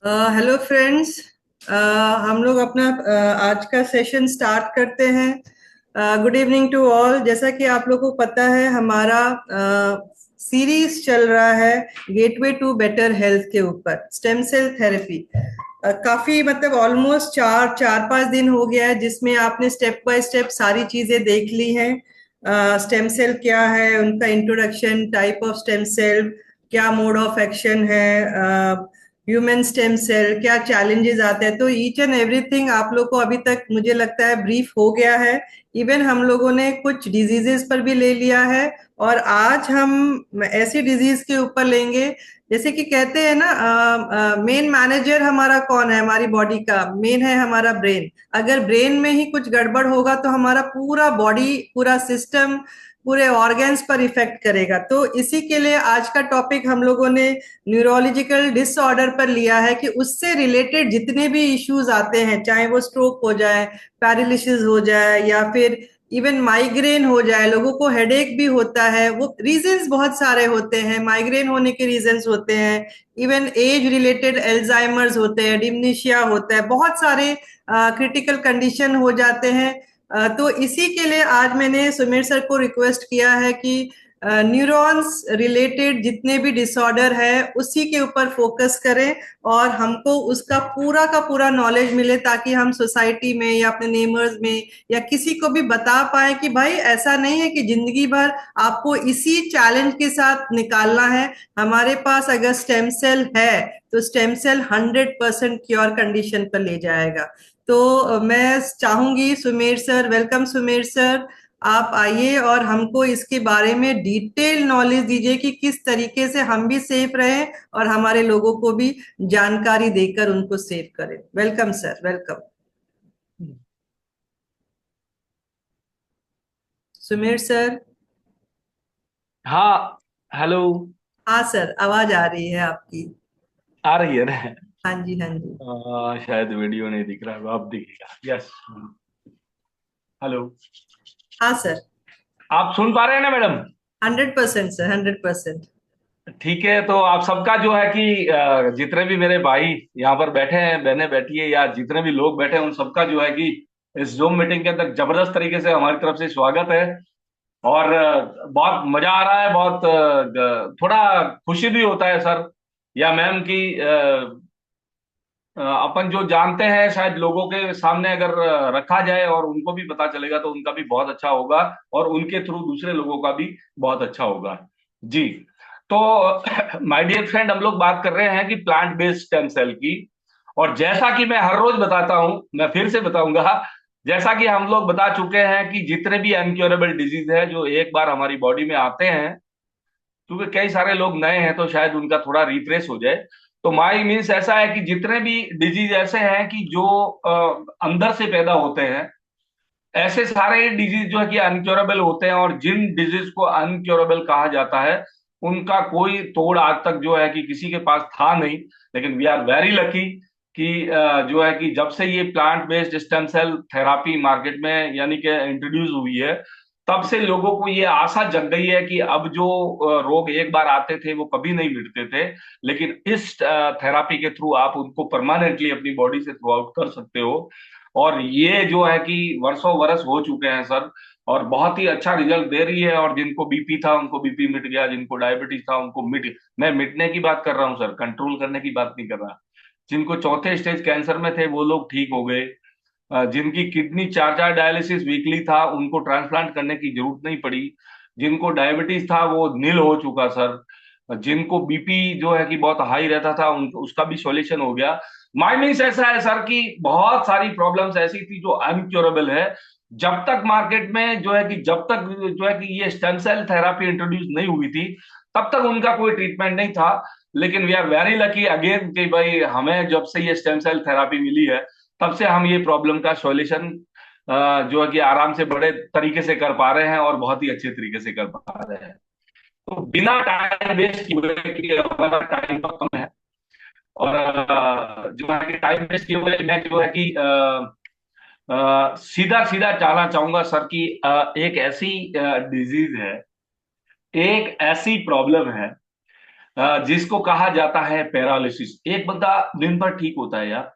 Hello friends. हम लोग अपना आज का सेशन स्टार्ट करते हैं। Good evening to all. जैसा कि आप लोगों को पता है, हमारा सीरीज चल रहा है गेटवे टू बेटर हेल्थ के ऊपर, स्टेम सेल थेरेपी। काफी मतलब ऑलमोस्ट चार चार पांच दिन हो गया है जिसमें आपने स्टेप बाय स्टेप सारी चीजें देख ली हैं। स्टेम सेल क्या है, उनका introduction, type of stem cell, क्या मोड ऑफ एक्शन है, ह्यूमन स्टेम सेल, क्या चैलेंजेस आते हैं। तो ईच एंड एवरीथिंग आप लोग को अभी तक मुझे लगता है ब्रीफ हो गया है। इवन हम लोगों ने कुछ डिजीजेस पर भी ले लिया है, और आज हम ऐसी डिजीज के ऊपर लेंगे। जैसे कि कहते हैं ना, मेन मैनेजर हमारा कौन है, हमारी बॉडी का मेन है हमारा ब्रेन। अगर ब्रेन में ही कुछ गड़बड़ होगा तो हमारा पूरा बॉडी, पूरा सिस्टम, पूरे ऑर्गन्स पर इफेक्ट करेगा। तो इसी के लिए आज का टॉपिक हम लोगों ने न्यूरोलॉजिकल डिसऑर्डर पर लिया है, कि उससे रिलेटेड जितने भी इश्यूज आते हैं, चाहे वो स्ट्रोक हो जाए, पैरालिसिस हो जाए, या फिर इवन माइग्रेन हो जाए। लोगों को हेडेक भी होता है, वो रीजंस बहुत सारे होते हैं। माइग्रेन होने के रीजंस होते हैं, इवन एज रिलेटेड एल्जाइमर्स होते हैं, डिमनीशिया होता है, बहुत सारे क्रिटिकल कंडीशन हो जाते हैं। तो इसी के लिए आज मैंने सुमीर सर को रिक्वेस्ट किया है कि न्यूरॉन्स रिलेटेड जितने भी डिसऑर्डर है उसी के ऊपर फोकस करें, और हमको उसका पूरा का पूरा नॉलेज मिले, ताकि हम सोसाइटी में या अपने नेबर्स में या किसी को भी बता पाए कि भाई ऐसा नहीं है कि जिंदगी भर आपको इसी चैलेंज के साथ निकालना है। हमारे पास अगर स्टेम सेल है तो स्टेम सेल 100% क्योर कंडीशन पर ले जाएगा। तो मैं चाहूंगी Sumer sir, welcome Sumer sir, आप आइए और हमको इसके बारे में डिटेल नॉलेज दीजिए कि किस तरीके से हम भी सेफ रहें और हमारे लोगों को भी जानकारी देकर उनको सेव करें। Welcome sir, welcome. Sumer sir. हाँ। हेलो। हाँ सर, आवाज आ रही है आपकी। आ रही है ना? हाँ जी, हाँ जी। शायद वीडियो नहीं दिख रहा है, अब दिखेगा। यस। हेलो। हाँ सर। आप सुन पा रहे हैं ना मैडम? 100% सर, 100%। ठीक है, तो आप सबका जो है कि जितने भी मेरे भाई यहाँ पर बैठे हैं, बहनें बैठी है, या जितने भी लोग बैठे हैं, उन सबका जो है कि इस जूम मीटिंग के अंदर जबरदस्त तरीके से हमारी तरफ से स्वागत है। और बहुत मजा आ रहा है, बहुत थोड़ा खुशी भी होता है सर या मैम की अपन जो जानते हैं शायद लोगों के सामने अगर रखा जाए और उनको भी पता चलेगा तो उनका भी बहुत अच्छा होगा, और उनके थ्रू दूसरे लोगों का भी बहुत अच्छा होगा। जी। तो माय डियर फ्रेंड, हम लोग बात कर रहे हैं कि प्लांट बेस्ड स्टेम सेल की। और जैसा कि मैं हर रोज बताता हूं, मैं फिर से बताऊंगा, जैसा कि हम लोग बता चुके हैं कि जितने भी अनक्योरेबल डिजीज है जो एक बार हमारी बॉडी में आते हैं, क्योंकि कई सारे लोग नए हैं तो शायद उनका थोड़ा रिफ्रेश हो जाए। तो माई मीन्स ऐसा है कि जितने भी डिजीज ऐसे हैं कि जो अंदर से पैदा होते हैं, ऐसे सारे डिजीज जो है कि अनक्योरेबल होते हैं। और जिन डिजीज को अनक्योरेबल कहा जाता है, उनका कोई तोड़ आज तक जो है कि किसी के पास था नहीं। लेकिन वी आर वेरी लकी कि जो है कि जब से ये plant based stem cell therapy market में यानी कि इंट्रोड्यूस हुई है, तब से लोगों को ये आशा जग गई है कि अब जो रोग एक बार आते थे वो कभी नहीं मिटते थे, लेकिन इस थेरापी के थ्रू आप उनको परमानेंटली अपनी बॉडी से थ्रू आउट कर सकते हो। और ये जो है कि वर्षों वर्ष हो चुके हैं सर, और बहुत ही अच्छा रिजल्ट दे रही है। और जिनको बीपी था उनको बीपी मिट गया, जिनको डायबिटीज था उनको मिट, मैं मिटने की बात कर रहा हूँ सर, कंट्रोल करने की बात नहीं कर रहा। जिनको चौथे स्टेज कैंसर में थे वो लोग ठीक हो गए। जिनकी किडनी चार चार डायलिसिस वीकली था उनको ट्रांसप्लांट करने की जरूरत नहीं पड़ी। जिनको डायबिटीज था वो नील हो चुका सर। जिनको बीपी जो है कि बहुत हाई रहता था उसका भी सॉल्यूशन हो गया। माय मीन्स ऐसा है सर कि बहुत सारी प्रॉब्लम्स ऐसी थी जो अनक्योरेबल है। जब तक मार्केट में जो है कि जब तक जो है कि ये स्टेम सेल थेरापी इंट्रोड्यूस नहीं हुई थी, तब तक उनका कोई ट्रीटमेंट नहीं था। लेकिन we are very lucky again कि भाई हमें जब से ये स्टेम सेल थेरापी मिली है, तब से हम ये प्रॉब्लम का सॉल्यूशन जो है कि आराम से बड़े तरीके से कर पा रहे हैं, और बहुत ही अच्छे तरीके से कर पा रहे हैं। तो बिना टाइम वेस्ट किए हुए, कि हमारा टाइम तो कम है, और जो है कि टाइम वेस्ट किए हुए मैं जो है कि सीधा सीधा जाना चाहूंगा सर कि एक ऐसी डिजीज है, एक ऐसी प्रॉब्लम है जिसको कहा जाता है पैरालिसिस। एक बंदा दिन भर ठीक होता है यार,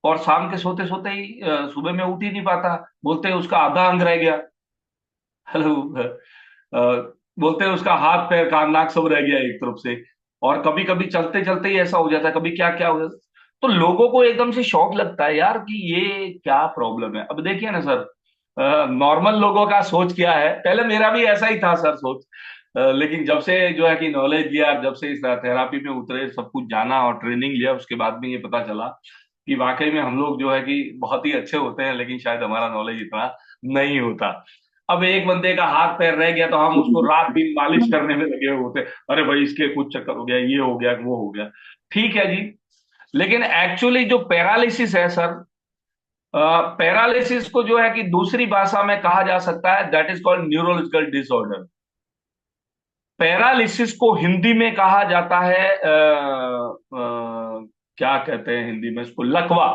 और शाम के सोते सोते ही सुबह में उठ ही नहीं पाता, बोलते हैं उसका आधा अंग रह गया। हेलो। बोलते हैं उसका हाथ पैर कान नाक सब रह गया एक तरफ से। और कभी कभी चलते चलते ही ऐसा हो जाता है, कभी क्या क्या हो जाता है। तो लोगों को एकदम से शौक लगता है यार कि ये क्या प्रॉब्लम है। अब देखिए ना सर, नॉर्मल लोगों का सोच क्या है, पहले मेरा भी ऐसा ही था सर सोच। लेकिन जब से जो है कि नॉलेज लिया, जब से इस थेरापी में उतरे, सब कुछ जाना और ट्रेनिंग लिया, उसके बाद में ये पता चला कि वाकई में हम लोग जो है कि बहुत ही अच्छे होते हैं, लेकिन शायद हमारा नॉलेज इतना नहीं होता। अब एक बंदे का हाथ पैर रह गया तो हम उसको रात दिन मालिश करने में लगे हुए होते, अरे भाई इसके कुछ चक्कर हो गया, ये हो गया, वो हो गया। ठीक है जी। लेकिन एक्चुअली जो पैरालिसिस है सर, पैरालिसिस को जो है कि दूसरी भाषा में कहा जा सकता है, that is called neurological disorder. Paralysis को हिंदी में कहा जाता है क्या कहते हैं हिंदी में इसको, लकवा।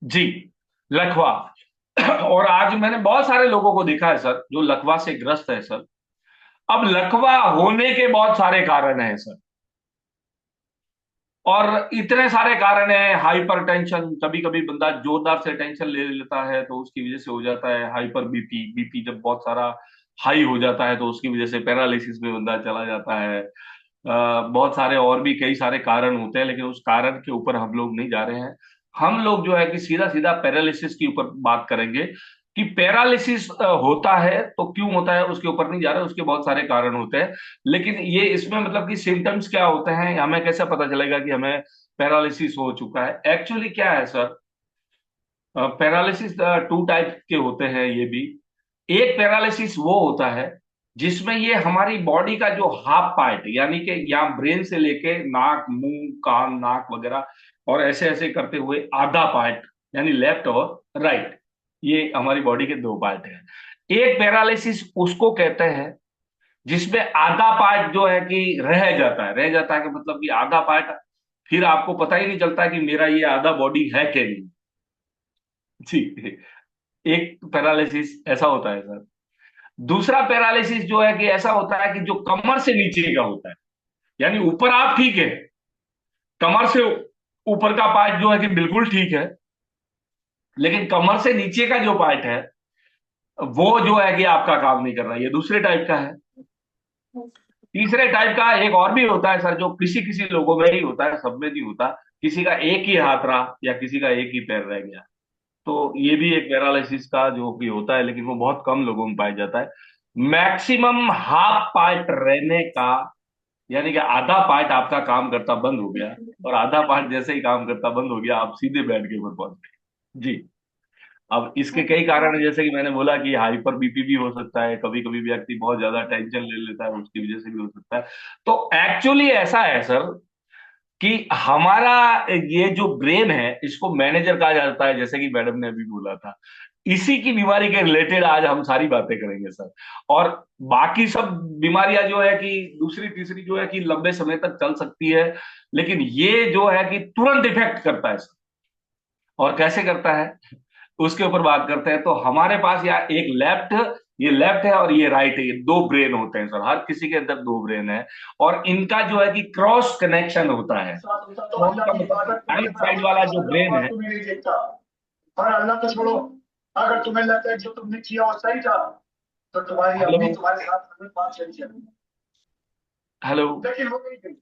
जी, लकवा। और आज मैंने बहुत सारे लोगों को देखा है सर जो लकवा से ग्रस्त है सर। अब लकवा होने के बहुत सारे कारण हैं सर, और इतने सारे कारण हैं। हाइपर टेंशन, कभी कभी बंदा जोरदार से टेंशन ले लेता है तो उसकी वजह से हो जाता है हाइपर बीपी। बीपी जब बहुत सारा हाई हो जाता है तो उसकी वजह से पैरालिसिस में बंदा चला जाता है। बहुत सारे और भी कई सारे कारण होते हैं, लेकिन उस कारण के ऊपर हम लोग नहीं जा रहे हैं। हम लोग जो है कि सीधा सीधा पैरालिसिस के ऊपर बात करेंगे कि पैरालिसिस होता है तो क्यों होता है, उसके ऊपर नहीं जा रहे, उसके बहुत सारे कारण होते हैं। लेकिन ये इसमें मतलब कि सिम्टम्स क्या होते हैं, हमें कैसे पता चलेगा कि हमें पैरालिसिस हो चुका है। एक्चुअली क्या है सर, पैरालिसिस टू टाइप के होते हैं ये भी। एक पैरालिसिस वो होता है जिसमें ये हमारी बॉडी का जो हाफ पार्ट, यानी कि यहाँ ब्रेन से लेके नाक, मुंह, कान, नाक वगैरह, और ऐसे ऐसे करते हुए आधा पार्ट, यानी लेफ्ट और राइट, ये हमारी बॉडी के दो पार्ट हैं। एक पैरालिसिस उसको कहते हैं जिसमें आधा पार्ट जो है कि रह जाता है। रह जाता है कि मतलब कि आधा पार्ट, फिर आपको पता ही नहीं चलता कि मेरा ये आधा बॉडी है कि नहीं। जी। एक पैरालिसिस ऐसा होता है सर। दूसरा पैरालिसिस जो है कि ऐसा होता है कि जो कमर से नीचे का होता है, यानी ऊपर आप ठीक है, कमर से ऊपर का पार्ट जो है कि बिल्कुल ठीक है, लेकिन कमर से नीचे का जो पार्ट है वो जो है कि आपका काम नहीं कर रहा, ये दूसरे टाइप का है। तीसरे टाइप का एक और भी होता है सर, जो किसी किसी लोगों में ही होता है, सब में नहीं होता। किसी का एक ही हाथ रहा या किसी का एक ही पैर रह गया, तो ये भी एक पैरालिसिस का जो कि होता है, लेकिन वो बहुत कम लोगों में पाया जाता है। मैक्सिमम हाफ पार्ट रहने का, यानी कि आधा पार्ट आपका काम करता बंद हो गया, और आधा पार्ट जैसे ही काम करता बंद हो गया आप सीधे बेड के ऊपर पहुंच गए। जी। अब इसके कई कारण हैं, जैसे कि मैंने बोला कि हाइपर बीपी भी हो सकता है, कभी कभी व्यक्ति बहुत ज्यादा टेंशन ले लेता है, उसकी वजह से भी हो सकता है। तो एक्चुअली ऐसा है सर कि हमारा ये जो ब्रेन है इसको मैनेजर कहा जाता है, जैसे कि मैडम ने अभी बोला था। इसी की बीमारी के रिलेटेड आज हम सारी बातें करेंगे सर। और बाकी सब बीमारियां जो है कि दूसरी तीसरी जो है कि लंबे समय तक चल सकती है, लेकिन ये जो है कि तुरंत इफेक्ट करता है सर। और कैसे करता है उसके ऊपर बात करते हैं। तो हमारे पास यहाँ एक लेफ्ट, ये लेफ्ट है और ये राइट है, ये दो ब्रेन होते हैं सर, हर किसी के अंदर दो ब्रेन है। और इनका जो है कि क्रॉस कनेक्शन होता है। तो इसका मतलब राइट साइड वाला जो ब्रेन है। और अल्लाह को छोड़ो, अगर तुम्हें लगता है जो तुमने किया वो सही था तो तुम्हारी हेलो। अम्मी तुम्हारे साथ हमें बात चली जाएगी, हेलो। लेकिन हो गई थी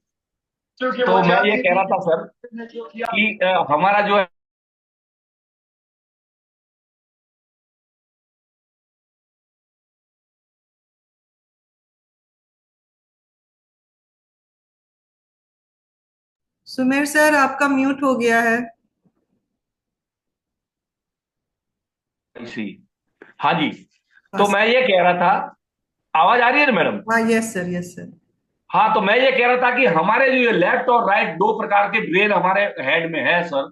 क्योंकि तो वो मैं ये जानती कह थी रहा कि था सर तुमने जो किया। कि हमारा जो है, सुमेर सर आपका म्यूट हो गया है। इसी, हाँ जी। हाँ तो मैं ये कह रहा था, आवाज आ रही है ना मैडम? हाँ, यस सर, यस सर। हाँ, तो मैं ये कह रहा था कि हमारे जो ये लेफ्ट और राइट दो प्रकार के ब्रेन हमारे हेड में है सर,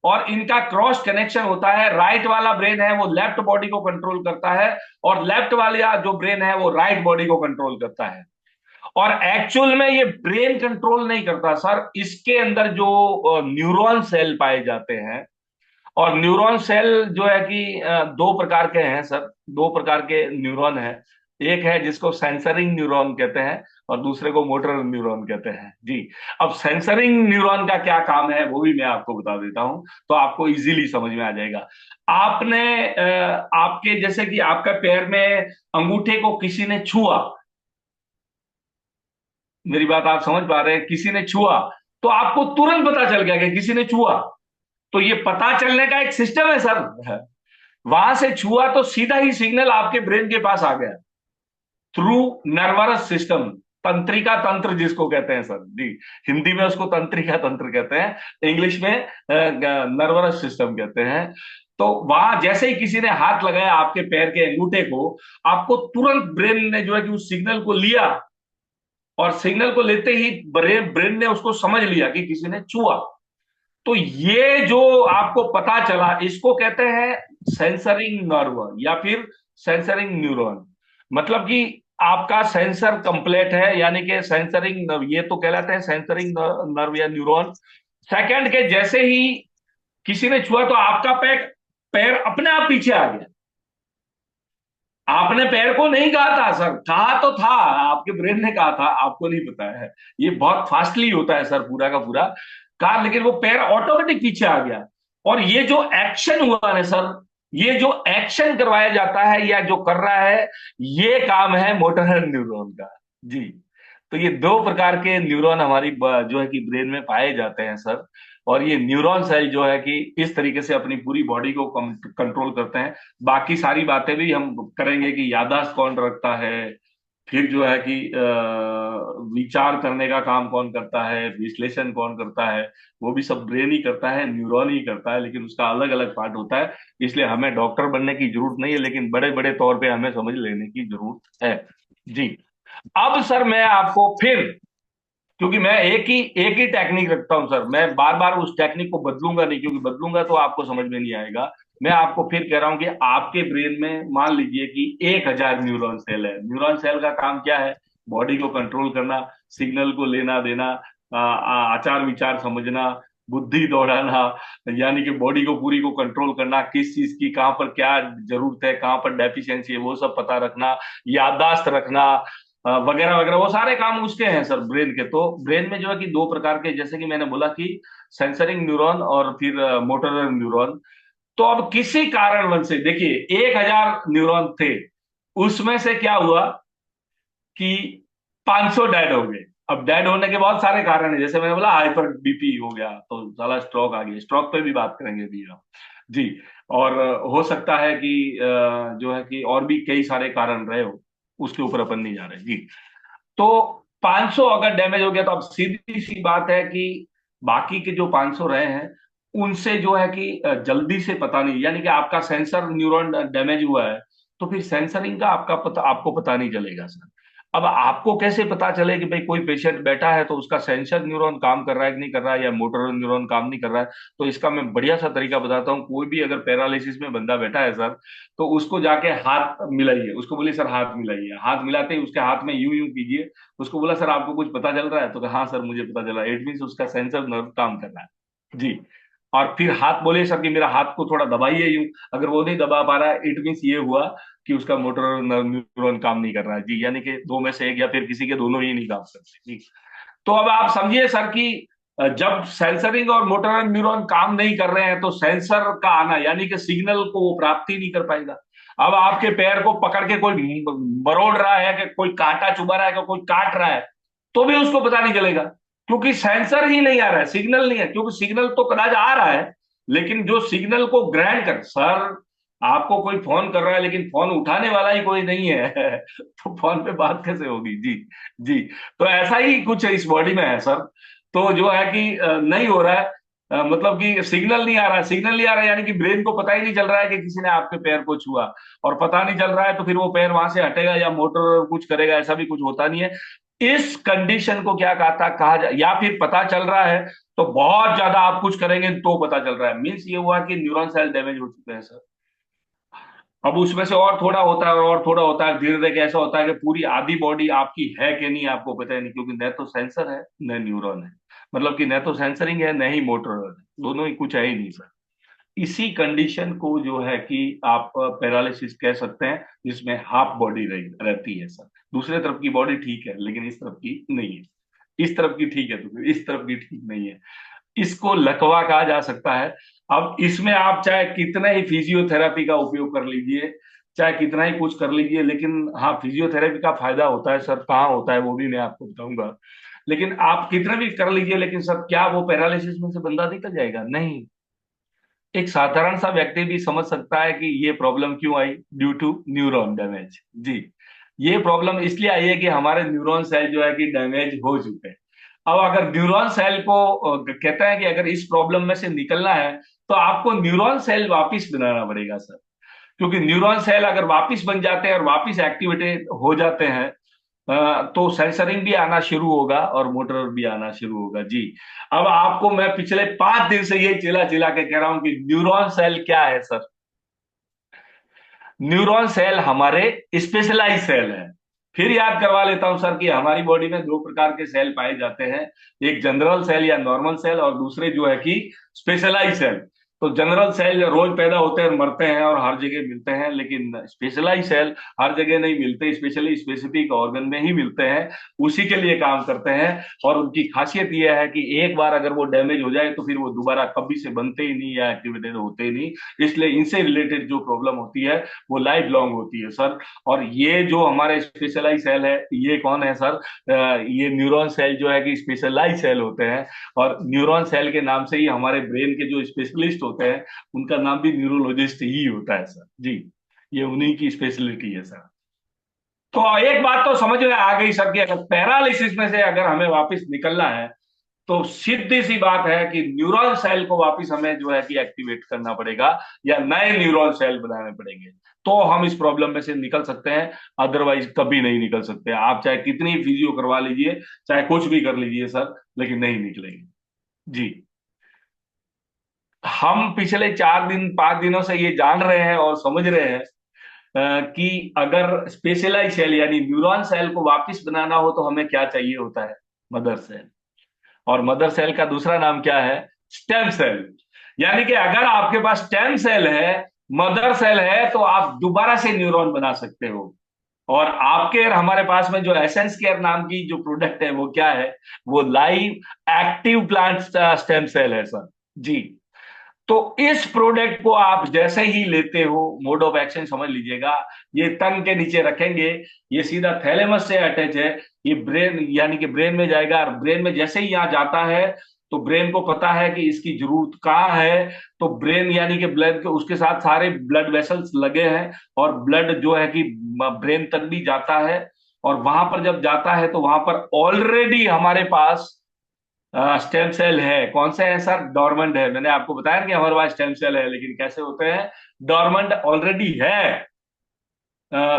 और इनका क्रॉस कनेक्शन होता है। राइट वाला ब्रेन है वो लेफ्ट बॉडी को कंट्रोल करता है, और लेफ्ट वाला जो ब्रेन है वो राइट बॉडी को कंट्रोल करता है। और एक्चुअल में ये ब्रेन कंट्रोल नहीं करता सर, इसके अंदर जो न्यूरॉन सेल पाए जाते हैं, और न्यूरॉन सेल जो है कि दो प्रकार के हैं सर, दो प्रकार के न्यूरॉन है। एक है जिसको सेंसरिंग न्यूरॉन कहते हैं और दूसरे को मोटर न्यूरॉन कहते हैं जी। अब सेंसरिंग न्यूरॉन का क्या काम है वो भी मैं आपको बता देता हूं, तो आपको इजीली समझ में आ जाएगा। आपने आपके जैसे कि आपका पैर में अंगूठे को किसी ने छुआ, मेरी बात आप समझ पा रहे हैं, किसी ने छुआ तो आपको तुरंत पता चल गया कि किसी ने छुआ। तो ये पता चलने का एक सिस्टम है सर। वहां से छुआ तो सीधा ही सिग्नल आपके ब्रेन के पास आ गया थ्रू नर्वस सिस्टम, तंत्रिका तंत्र जिसको कहते हैं सर जी। हिंदी में उसको तंत्रिका तंत्र कहते हैं, इंग्लिश में नर्वस सिस्टम कहते हैं। तो वहां जैसे ही किसी ने हाथ लगाया आपके पैर के अंगूठे को, आपको तुरंत ब्रेन ने जो है कि उस सिग्नल को लिया, और सिग्नल को लेते ही ब्रेन ने उसको समझ लिया कि किसी ने छुआ। तो ये जो आपको पता चला इसको कहते हैं सेंसरिंग नर्व या फिर सेंसरिंग न्यूरॉन। मतलब कि आपका सेंसर कंप्लीट है, यानी कि सेंसरिंग नर्व ये तो कहलाते हैं सेंसरिंग नर्व या न्यूरॉन। सेकंड के जैसे ही किसी ने छुआ तो आपका पैर पैर अपने आप पीछे आ गया। आपने पैर को नहीं कहा था सर, कहा तो था, आपके ब्रेन ने कहा था, आपको नहीं पता है। ये बहुत फास्टली होता है सर पूरा का पूरा कार, लेकिन वो पैर ऑटोमेटिक पीछे आ गया। और ये जो एक्शन हुआ ना सर, ये जो एक्शन करवाया जाता है या जो कर रहा है, ये काम है मोटर न्यूरॉन का जी। तो ये दो प्रकार के न्यूरॉन हमारी जो है कि ब्रेन में पाए जाते हैं सर। और ये न्यूरॉन सेल जो है कि इस तरीके से अपनी पूरी बॉडी को कंट्रोल करते हैं। बाकी सारी बातें भी हम करेंगे कि याददाश्त कौन रखता है, फिर जो है कि विचार करने का काम कौन करता है, विश्लेषण कौन करता है, वो भी सब ब्रेन ही करता है, न्यूरॉन ही करता है, लेकिन उसका अलग अलग पार्ट होता है। इसलिए हमें डॉक्टर बनने की जरूरत नहीं है, लेकिन बड़े बड़े तौर पे हमें समझ लेने की जरूरत है जी। अब सर मैं आपको फिर, क्योंकि मैं एक ही टेक्निक रखता हूं सर, मैं बार बार उस टेक्निक को बदलूंगा नहीं, क्योंकि बदलूंगा तो आपको समझ में नहीं आएगा। मैं आपको फिर कह रहा हूं कि आपके ब्रेन में मान लीजिए कि 1,000 न्यूरॉन सेल है। न्यूरॉन सेल का काम क्या है? बॉडी को कंट्रोल करना, सिग्नल को लेना देना, आचार विचार समझना, बुद्धि दौड़ाना, यानी कि बॉडी को पूरी को कंट्रोल करना, किस चीज की कहाँ पर क्या जरूरत है, कहाँ पर डेफिशिएंसी है, वो सब पता रखना, याददाश्त रखना, वगैरह वगैरह, वो सारे काम उसके हैं सर ब्रेन के। तो ब्रेन में जो है कि दो प्रकार के, जैसे कि मैंने बोला कि सेंसरिंग न्यूरॉन और फिर मोटर न्यूरॉन। तो अब किसी कारणवश से देखिए 1,000 न्यूरॉन थे, उसमें से क्या हुआ कि 500 डेड हो गए। अब डेड होने के बहुत सारे कारण है, जैसे मैंने बोला हाइपर बीपी हो गया तो साला स्ट्रोक आ गया, स्ट्रोक पे भी बात करेंगे भी हम जी। और हो सकता है कि जो है कि और भी कई सारे कारण रहे हो, उसके ऊपर अपन नहीं जा रहे जी। तो 500 अगर डैमेज हो गया तो अब सीधी सी बात है कि बाकी के जो 500 रहे हैं उनसे जो है कि जल्दी से पता नहीं, यानी कि आपका सेंसर न्यूरॉन डैमेज हुआ है तो फिर सेंसरिंग का आपको पता नहीं चलेगा सर। अब आपको कैसे पता चले कि भाई कोई पेशेंट बैठा है तो उसका सेंसर न्यूरॉन काम कर रहा है कि नहीं कर रहा है, या मोटर न्यूरॉन काम नहीं कर रहा है? तो इसका मैं बढ़िया सा तरीका बताता हूँ। कोई भी अगर पैरालिसिस में बंदा बैठा है सर, तो उसको जाके हाथ मिलाइए, उसको बोलिए सर हाथ मिलाइए, हाथ मिलाते ही उसके हाथ में यूं यूं कीजिए, उसको बोला सर आपको कुछ पता चल रहा है, तो कहा हाँ सर मुझे पता चल रहा है, इट मीन उसका सेंसर नर्व काम कर रहा है जी। और फिर हाथ बोले सर कि मेरा हाथ को थोड़ा दबाइए यूं, अगर वो नहीं दबा पा रहा है इट मीन ये हुआ कि उसका मोटर न्यूरॉन काम नहीं कर रहा है जी, यानी कि दो में से एक या फिर किसी के दोनों ही नहीं काम करते जी। तो अब आप समझिए सर कि जब सेंसरिंग और मोटर न्यूरॉन काम नहीं कर रहे हैं तो सेंसर का आना, यानी कि सिग्नल को वो प्राप्त ही नहीं कर पाएगा। अब आपके पैर को पकड़ के कोई मरोड़ रहा है, कि कोई कांटा चुभा रहा है, कि कोई काट रहा है, तो भी उसको पता नहीं चलेगा, क्योंकि सेंसर ही नहीं आ रहा है, सिग्नल नहीं है। क्योंकि सिग्नल तो कदाच आ रहा है, लेकिन जो सिग्नल को ग्रहण कर, सर आपको कोई फोन कर रहा है लेकिन फोन उठाने वाला ही कोई नहीं है तो फोन पे बात कैसे होगी जी। जी, तो ऐसा ही कुछ इस बॉडी में है सर। तो जो है कि नहीं हो रहा है, मतलब कि सिग्नल नहीं आ रहा है, सिग्नल नहीं आ रहा है, यानी कि ब्रेन को पता ही नहीं चल रहा है कि किसी ने आपके पैर को छुआ, और पता नहीं चल रहा है तो फिर वो पैर वहां से हटेगा या मोटर कुछ करेगा, ऐसा भी कुछ होता नहीं है। इस कंडीशन को क्या कहा जाए, या फिर पता चल रहा है तो बहुत ज्यादा आप कुछ करेंगे तो पता चल रहा है, मीन्स ये हुआ कि न्यूरॉन सेल डैमेज हो चुके हैं सर। अब उसमें से और थोड़ा होता है और थोड़ा होता है, धीरे धीरे कैसा होता है कि पूरी आधी बॉडी आपकी है कि नहीं आपको पता ही नहीं, क्योंकि न तो सेंसर है न न्यूरॉन है, मतलब कि न तो सेंसरिंग है न ही मोटर है, दोनों ही कुछ है ही नहीं सर। इसी कंडीशन को जो है कि आप पैरालिसिस कह सकते हैं, जिसमें हाफ बॉडी रहती है सर। दूसरे तरफ की बॉडी ठीक है लेकिन इस तरफ की नहीं है, इस तरफ की ठीक है तो फिर इस तरफ की ठीक नहीं है। इसको लकवा कहा जा सकता है। अब इसमें आप चाहे कितना ही फिजियोथेरेपी का उपयोग कर लीजिए, चाहे कितना ही कुछ कर लीजिए, लेकिन हाँ, फिजियोथेरेपी का फायदा होता है सर। कहाँ होता है वो भी मैं आपको बताऊंगा। लेकिन आप कितना भी कर लीजिए, लेकिन सर क्या वो पैरालिसिस में से बंदा निकल जाएगा? नहीं। एक साधारण सा व्यक्ति भी समझ सकता है कि ये प्रॉब्लम क्यों आई, ड्यू टू न्यूरॉन डैमेज। जी, ये प्रॉब्लम इसलिए आई है कि हमारे न्यूरॉन सेल जो है कि डैमेज हो चुके हैं। अब अगर न्यूरॉन सेल को कहते हैं कि अगर इस प्रॉब्लम में से निकलना है तो आपको न्यूरॉन सेल वापिस बनाना पड़ेगा सर। क्योंकि न्यूरॉन सेल अगर वापिस बन जाते हैं और वापिस एक्टिवेटेड हो जाते हैं, तो सेंसरिंग भी आना शुरू होगा और मोटर भी आना शुरू होगा। जी, अब आपको मैं पिछले 5 दिन से ये चिल्ला चिल्ला के कह रहा हूं कि न्यूरॉन सेल क्या है सर। न्यूरॉन सेल हमारे स्पेशलाइज सेल है। फिर याद करवा लेता हूं सर कि हमारी बॉडी में 2 प्रकार के सेल पाए जाते हैं, एक जनरल सेल या नॉर्मल सेल, और दूसरे जो है कि स्पेशलाइज सेल। तो जनरल सेल रोज पैदा होते हैं और मरते हैं और हर जगह मिलते हैं, लेकिन स्पेशलाइज सेल हर जगह नहीं मिलते, स्पेशली स्पेसिफिक ऑर्गन में ही मिलते हैं, उसी के लिए काम करते हैं। और उनकी खासियत यह है कि एक बार अगर वो डैमेज हो जाए तो फिर वो दोबारा कभी से बनते ही नहीं या एक्टिवेटेड होते ही नहीं। इसलिए इनसे रिलेटेड जो प्रॉब्लम होती है वो लाइफ लॉन्ग होती है सर। और ये जो हमारे स्पेशलाइज सेल है, ये कौन है सर? ये न्यूरॉन सेल जो है कि स्पेशलाइज सेल होते हैं। और न्यूरॉन सेल के नाम से ही हमारे ब्रेन के जो स्पेशलिस्ट होते हैं उनका नाम भी न्यूरोलॉजिस्ट ही होता है सर। जी, ये उन्हीं की स्पेशलिटी है सर। तो एक बात तो समझ में आ गई सर कि अगर पैरालिसिस में से अगर हमें वापस निकलना है तो सीधी सी बात है कि न्यूरॉन सेल को वापस हमें जो है कि एक्टिवेट करना पड़ेगा या नए न्यूरॉन सेल बनाने पड़ेंगे, तो हम इस प्रॉब्लम में से निकल सकते हैं। अदरवाइज कभी नहीं निकल सकते। आप चाहे कितनी फिजियो करवा लीजिए, चाहे कुछ भी कर लीजिए सर, लेकिन नहीं निकलेंगे। जी, हम पिछले 4 दिन 5 दिनों से ये जान रहे हैं और समझ रहे हैं कि अगर स्पेशलाइज सेल यानी न्यूरॉन सेल को वापस बनाना हो तो हमें क्या चाहिए होता है? Mother cell. और मदर सेल का दूसरा नाम क्या है? Stem cell. यानी कि अगर आपके पास स्टेम सेल है, मदर सेल है, तो आप दोबारा से न्यूरॉन बना सकते हो। और आपके और हमारे पास में जो एसेंस केयर नाम की जो प्रोडक्ट है वो क्या है? वो live active plant stem cell है सर। जी, तो इस प्रोडक्ट को आप जैसे ही लेते हो, मोड ऑफ एक्शन समझ लीजिएगा, ये टंग के नीचे रखेंगे, ये सीधा थैलेमस से अटैच है, ये ब्रेन यानी कि ब्रेन में जाएगा। और ब्रेन में जैसे ही यहाँ जाता है तो ब्रेन को पता है कि इसकी जरूरत कहाँ है, तो ब्रेन यानी कि ब्लड के उसके साथ सारे ब्लड वेसल्स लगे हैं और ब्लड जो है कि ब्रेन तक भी जाता है। और वहां पर जब जाता है तो वहां पर ऑलरेडी हमारे पास स्टेम सेल है। कौन से है सर? डॉर्मेंट है। मैंने आपको बताया कि हमारे पास स्टेम सेल है, लेकिन कैसे होते हैं? डॉर्मेंट ऑलरेडी है,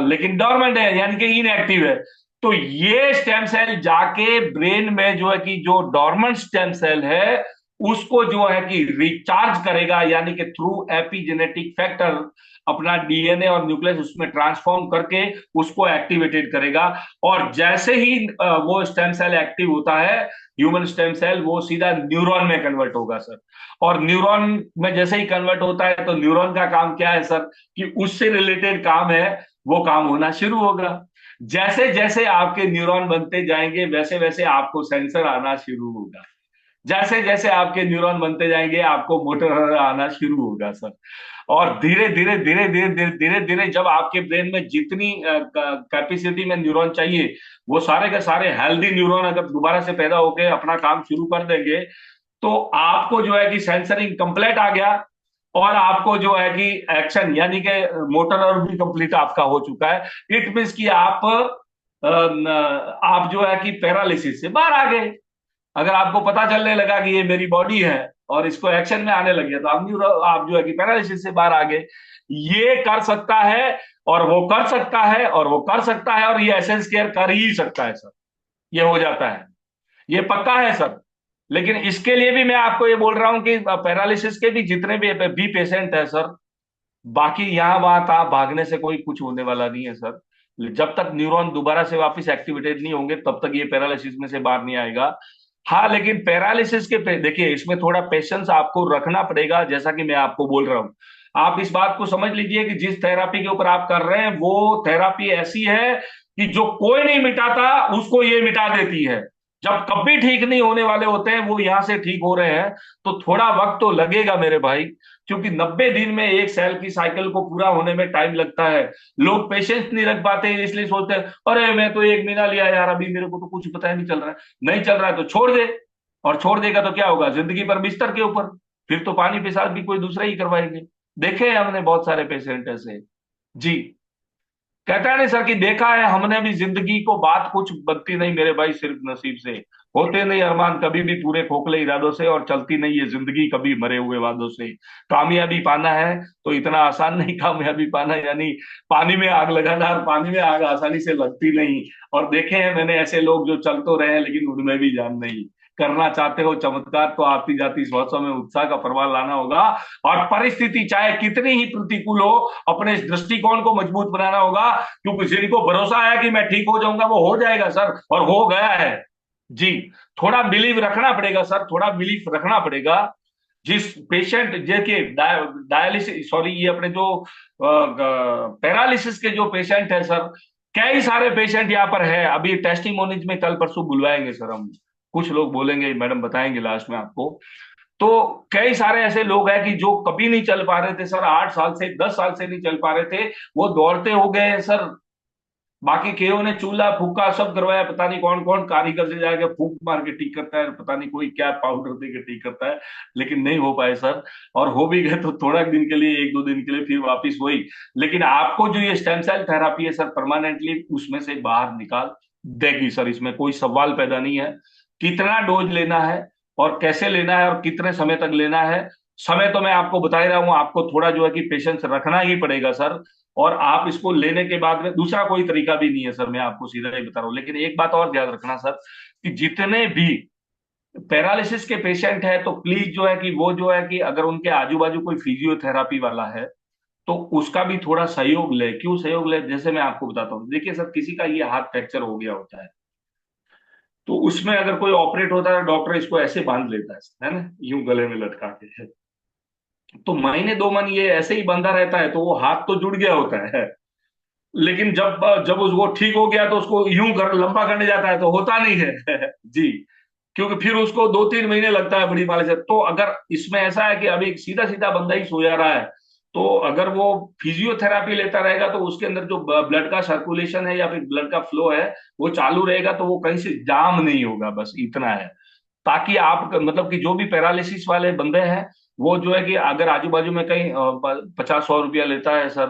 लेकिन डॉर्मेंट है यानी कि इनएक्टिव है। तो ये स्टेम सेल जाके ब्रेन में जो है कि जो डॉर्मेंट स्टेम सेल है उसको जो है कि रिचार्ज करेगा, यानी कि थ्रू एपिजेनेटिक फैक्टर अपना डीएनए और न्यूक्लियस उसमें ट्रांसफॉर्म करके उसको एक्टिवेटेड करेगा। और जैसे ही वो स्टेम सेल एक्टिव होता है, ह्यूमन स्टेम सेल, वो सीधा न्यूरॉन में कन्वर्ट होगा सर। और न्यूरॉन में जैसे ही कन्वर्ट होता है तो न्यूरॉन का काम क्या है सर? कि उससे रिलेटेड काम है वो काम होना शुरू होगा। जैसे जैसे आपके न्यूरॉन बनते जाएंगे वैसे वैसे आपको सेंसर आना शुरू होगा। जैसे जैसे आपके न्यूरॉन बनते जाएंगे आपको मोटर आना शुरू होगा सर। और धीरे धीरे धीरे धीरे धीरे धीरे धीरे जब आपके ब्रेन में जितनी कैपेसिटी में न्यूरॉन चाहिए, वो सारे के सारे हेल्दी न्यूरॉन अगर दोबारा से पैदा होकर अपना काम शुरू कर देंगे, तो आपको जो है कि सेंसरिंग कंप्लीट आ गया और आपको जो है कि एक्शन यानी कि मोटर और भी कंप्लीट आपका हो चुका है। इट मीन्स कि आप जो है कि पैरालिसिस से बाहर आ गए। अगर आपको पता चलने लगा कि ये मेरी बॉडी है और इसको एक्शन में आने लगे तो आप जो है कि पैरालिसिस से बाहर आ गए। ये कर सकता है और वो कर सकता है और वो कर सकता है और ये एसेंस केयर कर ही सकता है सर। ये हो जाता है, ये पक्का है सर। लेकिन इसके लिए भी मैं आपको ये बोल रहा हूं कि पैरालिसिस के भी जितने भी पेशेंट है सर, बाकी यहां वहां था भागने से कोई कुछ होने वाला नहीं है सर। जब तक न्यूरॉन दोबारा से वापस एक्टिवेटेड नहीं होंगे तब तक ये पैरालिसिस में से बाहर नहीं आएगा। हाँ, लेकिन पैरालिसिस के देखिए, इसमें थोड़ा पेशेंस आपको रखना पड़ेगा, जैसा कि मैं आपको बोल रहा हूं। आप इस बात को समझ लीजिए कि जिस थेरापी के ऊपर आप कर रहे हैं वो थेरापी ऐसी है कि जो कोई नहीं मिटाता उसको ये मिटा देती है। जब कभी ठीक नहीं होने वाले होते हैं वो यहां से ठीक हो रहे हैं, तो थोड़ा वक्त तो लगेगा मेरे भाई, क्योंकि 90 दिन में एक सेल की साइकिल को पूरा होने में टाइम लगता है। लोग पेशेंस नहीं रख पाते, इसलिए सोचते हैं अरे मैं तो 1 महीना लिया यार, अभी मेरे को तो कुछ पता ही नहीं चल रहा है। नहीं चल रहा है तो छोड़ दे, और छोड़ देगा तो क्या होगा, जिंदगी पर बिस्तर के ऊपर। फिर तो पानी पेशाब भी कोई दूसरा ही करवाएंगे। देखे हैं हमने बहुत सारे पेशेंट ऐसे। जी। कहता है नहीं सर कि देखा है हमने भी जिंदगी को, बात कुछ बनती नहीं मेरे भाई, सिर्फ नसीब से। होते नहीं अरमान कभी भी पूरे खोखले इरादों से, और चलती नहीं ये जिंदगी कभी मरे हुए वादों से। कामयाबी पाना है तो इतना आसान नहीं कामयाबी पाना, यानी पानी में आग लगाना, और पानी में आग आसानी से लगती नहीं। और देखे हैं मैंने ऐसे लोग जो चल तो रहे हैं लेकिन उनमें भी जान नहीं। करना चाहते हो चमत्कार तो आती जाती श्वासों में उत्साह का प्रवाह लाना होगा। और परिस्थिति चाहे कितनी ही प्रतिकूल हो, अपने इस दृष्टिकोण को मजबूत बनाना होगा, क्योंकि जिनको भरोसा है कि मैं ठीक हो जाऊंगा वो हो जाएगा सर, और हो गया है। जी। थोड़ा बिलीव रखना पड़ेगा सर, थोड़ा बिलीव रखना पड़ेगा। जिस पेशेंट देखिए डायलिसिस, सॉरी, ये अपने जो पैरालिसिस के जो पेशेंट है सर, कई सारे पेशेंट यहाँ पर है। अभी टेस्टिमोनीज में कल परसों बुलवाएंगे सर हम, कुछ लोग बोलेंगे, मैडम बताएंगे लास्ट में आपको। तो कई सारे ऐसे लोग हैं कि जो कभी नहीं चल पा रहे थे सर, 8 साल से 10 साल से नहीं चल पा रहे थे, वो दौड़ते हो गए हैं सर। बाकी केओ ने चूल्हा फूका सब करवाया, पता नहीं कौन कौन कारीगर से जाके फूक मार के ठीक करता है, पता नहीं कोई क्या पाउडर दे के ठीक करता है, लेकिन नहीं हो पाए सर। और हो भी गए तो थोड़ा दिन के लिए, 1-2 दिन के लिए, फिर वापिस वही। लेकिन आपको जो ये स्टेम सेल थेरापी है सर, परमानेंटली उसमें से बाहर निकाल देगी सर, इसमें कोई सवाल पैदा नहीं है। कितना डोज लेना है और कैसे लेना है और कितने समय तक लेना है, समय तो मैं आपको बता ही रहा हूं, आपको थोड़ा जो है कि पेशेंस रखना ही पड़ेगा सर। और आप इसको लेने के बाद में दूसरा कोई तरीका भी नहीं है सर, मैं आपको सीधा ही बता रहा हूं। लेकिन एक बात और ध्यान रखना सर, कि जितने भी पैरालिसिस के पेशेंट है, तो प्लीज जो है कि वो जो है कि अगर उनके आजू बाजू कोई फिजियोथेरापी वाला है तो उसका भी थोड़ा सहयोग ले। क्यों सहयोग ले, जैसे मैं आपको बताता हूँ। देखिए सर, किसी का ये हाथ फ्रैक्चर हो गया होता है, तो उसमें अगर कोई ऑपरेट होता है, डॉक्टर इसको ऐसे बांध लेता है ना, यूं गले में लटका के। तो महीने 2 महीने ये ऐसे ही बंधा रहता है, तो वो हाथ तो जुड़ गया होता है। लेकिन जब जब वो ठीक हो गया तो उसको यूं कर लंबा करने जाता है तो होता नहीं है जी। क्योंकि फिर उसको 2-3 महीने लगता है बड़ी माले से। तो अगर इसमें ऐसा है कि अभी सीधा सीधा बंदा ही सो जा रहा है, तो अगर वो फिजियोथेरापी लेता रहेगा तो उसके अंदर जो ब्लड का सर्कुलेशन है या फिर ब्लड का फ्लो है वो चालू रहेगा, तो वो कहीं से जाम नहीं होगा, बस इतना है। ताकि आप मतलब कि जो भी पैरालिसिस वाले बंदे हैं, वो जो है कि अगर आजू बाजू में कहीं 50-100 रुपया लेता है सर,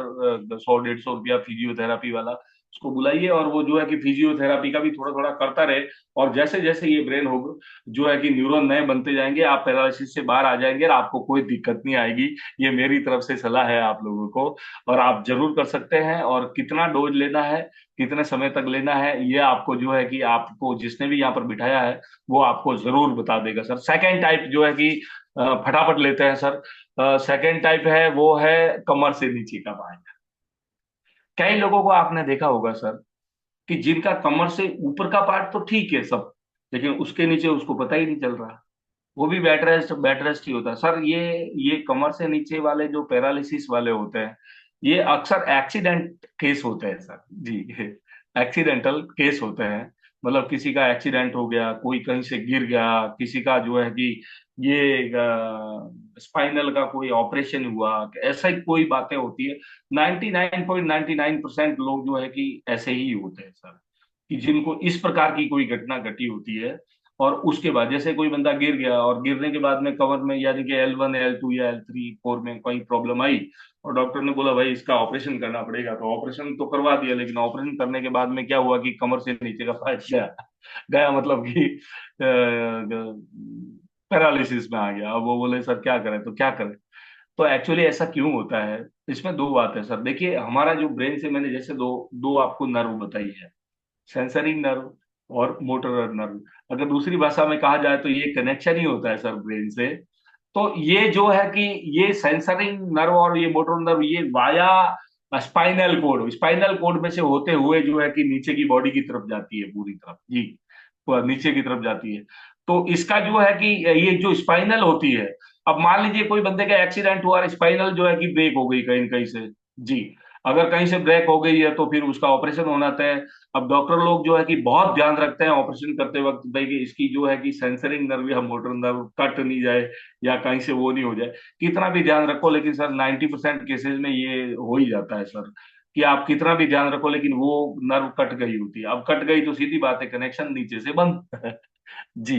100-150 रुपया फिजियोथेरापी वाला, उसको बुलाइए और वो जो है कि फिजियोथेरापी का भी थोड़ा थोड़ा करता रहे। और जैसे जैसे ये ब्रेन होगा, जो है कि न्यूरॉन नए बनते जाएंगे, आप पैरालिसिस से बाहर आ जाएंगे और आपको कोई दिक्कत नहीं आएगी। ये मेरी तरफ से सलाह है आप लोगों को, और आप जरूर कर सकते हैं। और कितना डोज लेना है, कितने समय तक लेना है, ये आपको जो है कि आपको जिसने भी यहाँ पर बिठाया है वो आपको जरूर बता देगा सर। सेकेंड टाइप जो है कि फटाफट लेते हैं सर। सेकेंड टाइप है, वो है कमर से नीचे का पार्ट। कई लोगों को आपने देखा होगा सर, कि जिनका कमर से ऊपर का पार्ट तो ठीक है सब, लेकिन उसके नीचे उसको पता ही नहीं चल रहा। वो भी बेड रेस्ट ही होता है सर। ये कमर से नीचे वाले जो पैरालिसिस वाले होते हैं, ये अक्सर एक्सीडेंट केस होते हैं सर जी। एक्सीडेंटल केस होते हैं, मतलब किसी का एक्सीडेंट हो गया, कोई कहीं से गिर गया, किसी का जो है कि ये स्पाइनल का कोई ऑपरेशन हुआ, ऐसा ही कोई बातें होती है। 99.99% लोग जो है कि ऐसे ही होते हैं सर, कि जिनको इस प्रकार की कोई घटना घटी होती है। और उसके बाद जैसे कोई बंदा गिर गया, और गिरने के बाद में कमर में यानी कि L1 L2 या L3 4 में कोई प्रॉब्लम आई, और डॉक्टर ने बोला भाई इसका ऑपरेशन करना पड़ेगा, तो ऑपरेशन तो करवा दिया। लेकिन ऑपरेशन करने के बाद में क्या हुआ कि कमर से नीचे का पार्ट गया, गया मतलब कि पैरालिसिस में आ गया। अब वो बोले सर क्या करें, तो क्या करें। तो एक्चुअली ऐसा क्यों होता है, इसमें दो बात है सर। देखिए, हमारा जो ब्रेन से मैंने जैसे दो दो आपको नर्व बताई है, सेंसरी नर्व और मोटर नर्व। अगर दूसरी भाषा में कहा जाए तो ये कनेक्शन ही होता है सर ब्रेन से। तो ये जो है कि ये सेंसरी नर्व और ये मोटर नर्व, ये वाया स्पाइनल कोड में से होते हुए जो है कि नीचे की बॉडी की तरफ जाती है, पूरी तरफ जी, नीचे की तरफ जाती है। तो इसका जो है कि ये जो स्पाइनल होती है, अब मान लीजिए कोई बंदे का एक्सीडेंट हुआ और स्पाइनल जो है कि ब्रेक हो गई कहीं न कहीं से, जी, अगर कहीं से ब्रेक हो गई है तो फिर उसका ऑपरेशन होना तय। अब डॉक्टर लोग जो है कि बहुत ध्यान रखते हैं ऑपरेशन करते वक्त भाई कि इसकी जो है कि सेंसरिंग नर्व या मोटर नर्व कट नहीं जाए या कहीं से वो नहीं हो जाए। कितना भी ध्यान रखो लेकिन सर 90% केसेस में ये हो ही जाता है सर, कि आप कितना भी ध्यान रखो लेकिन वो नर्व कट गई होती है। अब कट गई तो सीधी बात है कनेक्शन नीचे से बंद जी,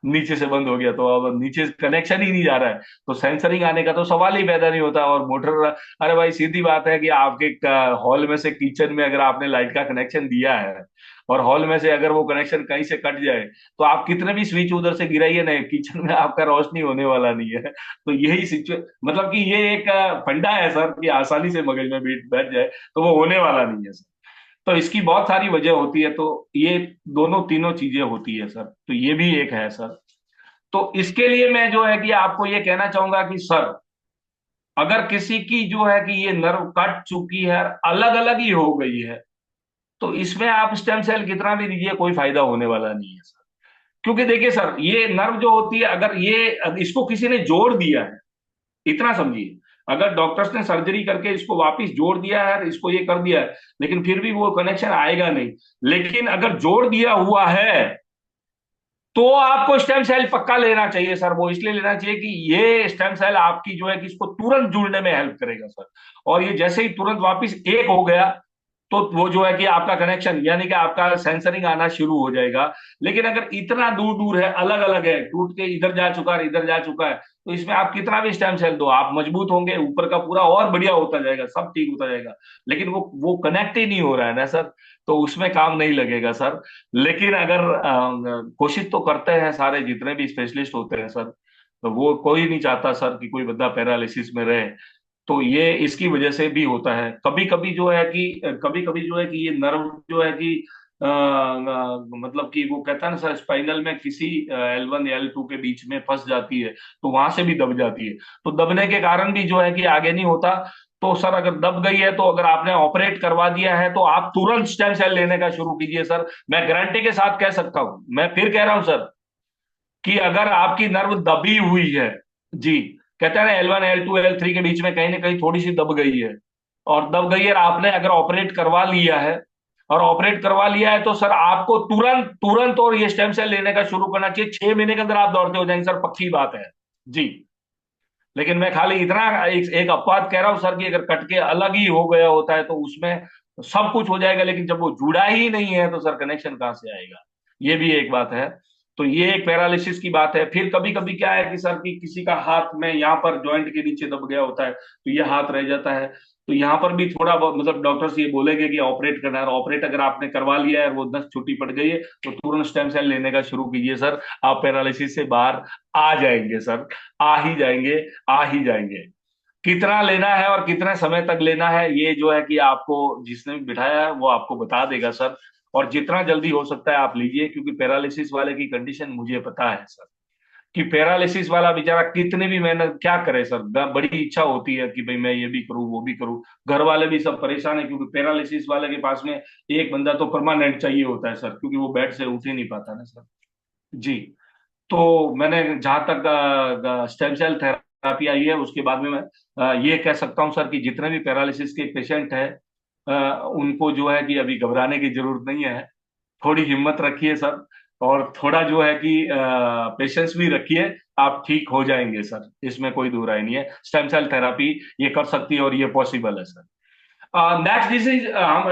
नीचे से बंद हो गया तो अब नीचे कनेक्शन ही नहीं जा रहा है, तो सेंसरिंग आने का तो सवाल ही पैदा नहीं होता। और मोटर, अरे भाई सीधी बात है कि आपके हॉल में से किचन में अगर आपने लाइट का कनेक्शन दिया है और हॉल में से अगर वो कनेक्शन कहीं से कट जाए तो आप कितने भी स्विच उधर से गिराइए ना, किचन में आपका रोशनी होने वाला नहीं है। तो यही सिचुएशन, मतलब कि ये एक फंडा है सर कि आसानी से मगज में बैठ जाए तो वो होने वाला नहीं है सर। तो इसकी बहुत सारी वजह होती है, तो ये दोनों तीनों चीजें होती है सर, तो ये भी एक है सर। तो इसके लिए मैं जो है कि आपको ये कहना चाहूंगा कि सर, अगर किसी की जो है कि ये नर्व कट चुकी है, अलग अलग ही हो गई है, तो इसमें आप स्टेम सेल कितना भी दीजिए कोई फायदा होने वाला नहीं है सर। क्योंकि देखिए सर, ये नर्व जो होती है, अगर ये इसको किसी ने जोड़ दिया है, इतना समझिए, अगर डॉक्टर्स ने सर्जरी करके इसको वापस जोड़ दिया है, इसको ये कर दिया है, लेकिन फिर भी वो कनेक्शन आएगा नहीं। लेकिन अगर जोड़ दिया हुआ है तो आपको स्टेम सेल पक्का लेना चाहिए सर। वो इसलिए लेना चाहिए कि ये स्टेम सेल आपकी जो है कि इसको तुरंत जुड़ने में हेल्प करेगा सर। और ये जैसे ही तुरंत वापस एक हो गया तो वो जो है कि आपका कनेक्शन यानी कि आपका सेंसरिंग आना शुरू हो जाएगा। लेकिन अगर इतना दूर दूर है, अलग अलग है, टूट के इधर जा चुका है इधर जा चुका है, तो इसमें आप कितना भी स्टेम सेल दो, आप मजबूत होंगे, ऊपर का पूरा और बढ़िया होता जाएगा, सब ठीक होता जाएगा, लेकिन वो कनेक्ट ही नहीं हो रहा है ना सर, तो उसमें काम नहीं लगेगा सर। लेकिन अगर कोशिश तो करते हैं सारे जितने भी स्पेशलिस्ट होते हैं सर, तो वो कोई नहीं चाहता सर कि कोई बंदा पैरालिसिस में रहे। तो ये इसकी वजह से भी होता है। कभी कभी जो है कि कभी कभी जो है कि ये नर्व जो है कि मतलब कि वो कहता है ना सर, स्पाइनल में किसी L1 या L2 के बीच में फंस जाती है तो वहां से भी दब जाती है। तो दबने के कारण भी जो है कि आगे नहीं होता। तो सर अगर दब गई है तो अगर आपने ऑपरेट करवा दिया है तो आप तुरंत स्टेम सेल लेने का शुरू कीजिए सर। मैं गारंटी के साथ कह सकता हूं, मैं फिर कह रहा हूं सर, कि अगर आपकी नर्व दबी हुई है, जी, कहते हैं ना L1 L2 L3 के बीच में कहीं ना कहीं थोड़ी सी दब गई है, और दब गई है, आपने अगर ऑपरेट करवा लिया है, और ऑपरेट करवा लिया है तो सर आपको तुरंत तुरंत और ये स्टेम सेल लेने का शुरू करना चाहिए। 6 महीने के अंदर आप दौड़ते हो जाएंगे सर, पक्की बात है जी। लेकिन मैं खाली इतना एक अपवाद कह रहा हूं सर कि अगर कट के अलग ही हो गया होता है तो उसमें सब कुछ हो जाएगा, लेकिन जब वो जुड़ा ही नहीं है तो सर कनेक्शन कहां से आएगा, ये भी एक बात है। तो ये एक पैरालिसिस की बात है। फिर कभी कभी क्या है कि सर कि किसी का हाथ में यहाँ पर जॉइंट के नीचे दब गया होता है तो ये हाथ रह जाता है, तो यहाँ पर भी थोड़ा बहुत मतलब डॉक्टर्स ये बोलेंगे कि ऑपरेट करना है। ऑपरेट अगर आपने करवा लिया है और वो नस छुट्टी पड़ गई है तो तुरंत स्टेम सेल लेने का शुरू कीजिए सर, आप पैरालिसिस से बाहर आ जाएंगे सर, आ ही जाएंगे, आ ही जाएंगे। कितना लेना है और कितने समय तक लेना है ये जो है कि आपको जिसने भी बिठाया है वो आपको बता देगा सर। और जितना जल्दी हो सकता है आप लीजिए, क्योंकि पैरालिसिस वाले की कंडीशन मुझे पता है सर, कि पैरालिसिस वाला बेचारा कितनी भी मेहनत क्या करे सर, बड़ी इच्छा होती है कि भाई मैं ये भी करूं वो भी करूं। घर वाले भी सब परेशान है क्योंकि पैरालिसिस वाले के पास में एक बंदा तो परमानेंट चाहिए होता है सर, क्योंकि वो बेड से उठ ही नहीं पाता ना सर। जी। तो मैंने जहां तक स्टेम सेल थेरापी आई है उसके बाद में मैं ये कह सकता हूं सर कि जितने भी पैरालिसिस के पेशेंट हैं उनको जो है कि अभी घबराने की जरूरत नहीं है। थोड़ी हिम्मत रखिए सर, और थोड़ा जो है कि पेशेंस भी रखिए, आप ठीक हो जाएंगे सर, इसमें कोई दो राय नहीं है। स्टेम सेल थेरापी ये कर सकती है और ये पॉसिबल है सर। नेक्स्ट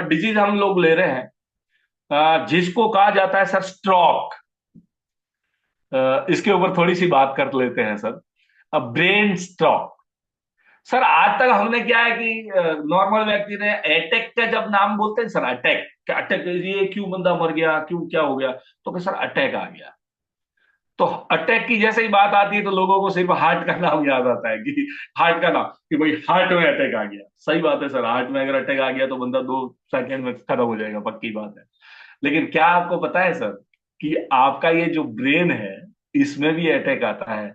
डिजीज हम लोग ले रहे हैं, जिसको कहा जाता है सर स्ट्रोक। इसके ऊपर थोड़ी सी बात कर लेते हैं सर। अब ब्रेन स्ट्रोक, सर आज तक हमने क्या है कि नॉर्मल व्यक्ति ने अटैक का जब नाम बोलते हैं सर, अटैक अटैक, ये क्यों बंदा मर गया, क्यों क्या हो गया, तो सर अटैक आ गया। तो अटैक की जैसे ही बात आती है तो लोगों को सिर्फ हार्ट का नाम याद आता है, कि हार्ट का नाम, कि भाई हार्ट में अटैक आ गया। सही बात है सर, हार्ट में अगर अटैक आ गया तो बंदा 2 सेकंड में खत्म हो जाएगा, पक्की बात है। लेकिन क्या आपको पता है सर कि आपका ये जो ब्रेन है इसमें भी अटैक आता है?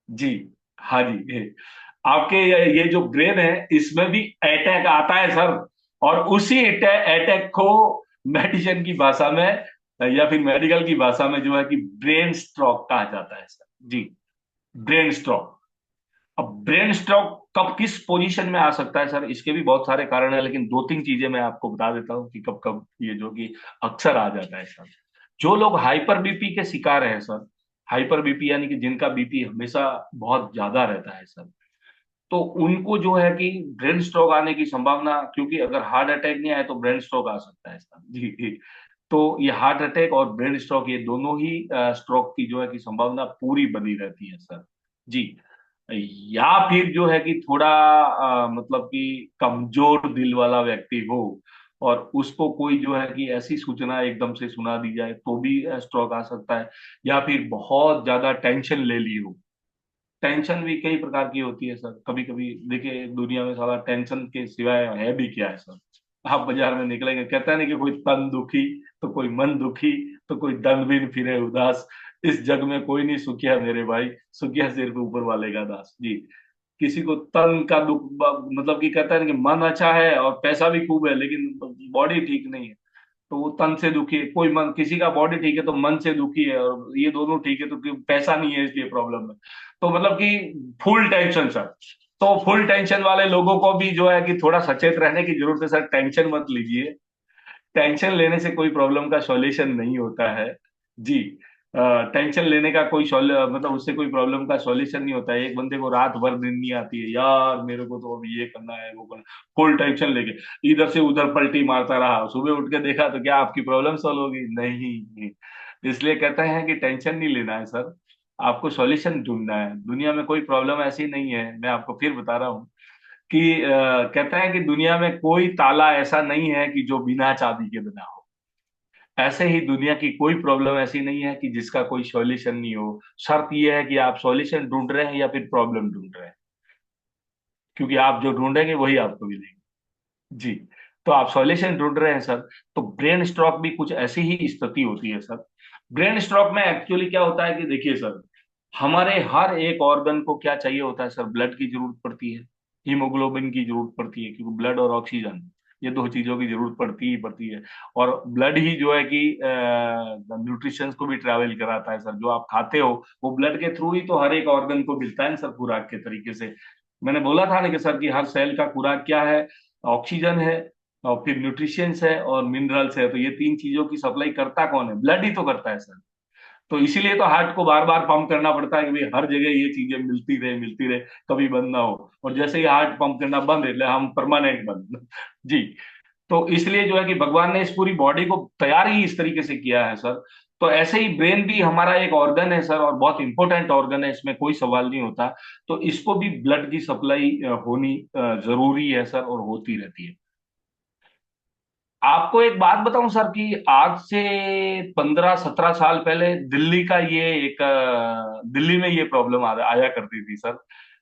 जी, हाँ जी, आपके ये जो ब्रेन है इसमें भी अटैक आता है सर। और उसी अटैक को मेडिसिन की भाषा में या फिर मेडिकल की भाषा में जो है कि ब्रेन स्ट्रोक कहा जाता है सर। जी, ब्रेन स्ट्रोक। अब ब्रेन स्ट्रोक कब किस पोजीशन में आ सकता है सर, इसके भी बहुत सारे कारण है, लेकिन दो तीन चीजें मैं आपको बता देता हूँ कि कब कब ये जो कि अक्सर आ जाता है सर। जो लोग हाइपर बीपी के शिकार हैं सर, हाइपर बीपी यानी कि जिनका बीपी हमेशा बहुत ज्यादा रहता है सर, तो उनको जो है कि ब्रेन स्ट्रोक आने की संभावना, क्योंकि अगर हार्ट अटैक नहीं आए तो ब्रेन स्ट्रोक आ सकता है सर। जी जी। तो ये हार्ट अटैक और ब्रेन स्ट्रोक, ये दोनों ही स्ट्रोक की जो है कि संभावना पूरी बनी रहती है सर। जी। या फिर जो है कि थोड़ा मतलब कि कमजोर दिल वाला व्यक्ति हो और उसको कोई जो है कि ऐसी सूचना एकदम से सुना दी जाए तो भी स्ट्रोक आ सकता है। या फिर बहुत ज्यादा टेंशन ले ली हो। टेंशन भी कई प्रकार की होती है सर। कभी कभी देखिए दुनिया में सारा टेंशन के सिवाय है भी क्या है सर। आप बाजार में निकलेंगे, कहता है ना कि कोई तन दुखी तो कोई मन दुखी तो कोई दंड बिन फिरे उदास। इस जग में कोई नहीं सुखिया मेरे भाई, सुखिया सिर्फ ऊपर वाले का दास। जी। किसी को तन का दुख मतलब कि कहता है ना कि मन अच्छा है और पैसा भी खूब है लेकिन बॉडी ठीक नहीं है, तो वो तन से दुखी है। कोई मन, किसी का बॉडी ठीक है तो मन से दुखी है, और ये दोनों ठीक है तो पैसा नहीं है इसलिए प्रॉब्लम है। तो मतलब कि फुल टेंशन सर। तो फुल टेंशन वाले लोगों को भी जो है कि थोड़ा सचेत रहने की जरूरत है सर। टेंशन मत लीजिए। टेंशन लेने से कोई प्रॉब्लम का सॉल्यूशन नहीं होता है। जी। टेंशन लेने का कोई मतलब उससे कोई प्रॉब्लम का सॉल्यूशन नहीं होता है। एक बंदे को रात भर नींद नहीं आती है, यार मेरे को तो अब ये करना है वो करना, फुल टेंशन लेके इधर से उधर पलटी मारता रहा, सुबह उठ के देखा तो क्या आपकी प्रॉब्लम सॉल्व होगी? नहीं। इसलिए कहते हैं कि टेंशन नहीं लेना है सर, आपको सॉल्यूशन ढूंढना है। दुनिया में कोई प्रॉब्लम ऐसी नहीं है, मैं आपको फिर बता रहा हूँ कि कहते हैं कि दुनिया में कोई ताला ऐसा नहीं है कि जो बिना चाबी के बना हो। ऐसे ही दुनिया की कोई प्रॉब्लम ऐसी नहीं है कि जिसका कोई सॉल्यूशन नहीं हो। शर्त यह है कि आप सॉल्यूशन ढूंढ रहे हैं या फिर प्रॉब्लम ढूंढ रहे हैं, क्योंकि आप जो ढूंढेंगे वही आपको मिलेगा। जी। तो आप सॉल्यूशन ढूंढ रहे हैं सर। तो ब्रेन स्ट्रोक भी कुछ ऐसी ही स्थिति होती है सर। ब्रेन स्ट्रोक में एक्चुअली क्या होता है कि देखिए सर, हमारे हर एक ऑर्गन को क्या चाहिए होता है सर, ब्लड की जरूरत पड़ती है, हीमोग्लोबिन की जरूरत पड़ती है, क्योंकि ब्लड और ऑक्सीजन, ये दो चीजों की जरूरत पड़ती ही पड़ती है। और ब्लड ही जो है कि न्यूट्रिशंस को भी ट्रैवल कराता है सर। जो आप खाते हो वो ब्लड के थ्रू ही तो हर एक ऑर्गन को मिलता है ना सर, खुराक के तरीके से। मैंने बोला था ना कि सर कि हर सेल का खुराक क्या है, ऑक्सीजन है और फिर न्यूट्रिशंस है और मिनरल्स है। तो ये तीन चीजों की सप्लाई करता कौन है? ब्लड ही तो करता है सर। तो इसीलिए तो हार्ट को बार बार पंप करना पड़ता है कि भाई हर जगह ये चीजें मिलती रहे, कभी बंद ना हो। और जैसे ही हार्ट पंप करना बंद है, हम परमानेंट बंद। जी। तो इसलिए जो है कि भगवान ने इस पूरी बॉडी को तैयार ही इस तरीके से किया है सर। तो ऐसे ही ब्रेन भी हमारा एक ऑर्गन है सर, और बहुत इंपॉर्टेंट ऑर्गन है, इसमें कोई सवाल नहीं होता। तो इसको भी ब्लड की सप्लाई होनी जरूरी है सर, और होती रहती है। आपको एक बात बताऊं सर कि आज से 15-17 साल पहले दिल्ली का ये एक दिल्ली में ये प्रॉब्लम आया करती थी सर,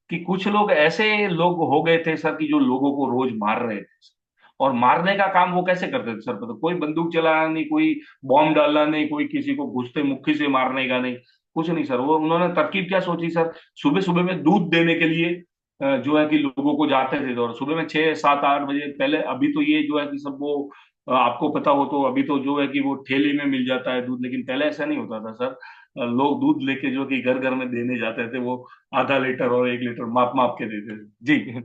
कि कुछ लोग ऐसे लोग हो गए थे सर कि जो लोगों को रोज मार रहे थे। और मारने का काम वो कैसे करते थे सर? पता, कोई बंदूक चलाना नहीं, कोई बॉम्ब डालना नहीं, कोई किसी को घुसते मुक्की से मारने का नहीं, कुछ नहीं सर। वो उन्होंने तरकीब क्या सोची सर, सुबह सुबह में दूध देने के लिए जो है कि लोगों को जाते थे। और सुबह में 6-7-8 बजे पहले, अभी तो ये जो है कि सब वो आपको पता हो तो अभी तो जो है कि वो ठेले में मिल जाता है दूध, लेकिन पहले ऐसा नहीं होता था सर। लोग दूध लेके जो कि घर घर में देने जाते थे, वो आधा लीटर और 1 लीटर माप माप के देते थे। जी।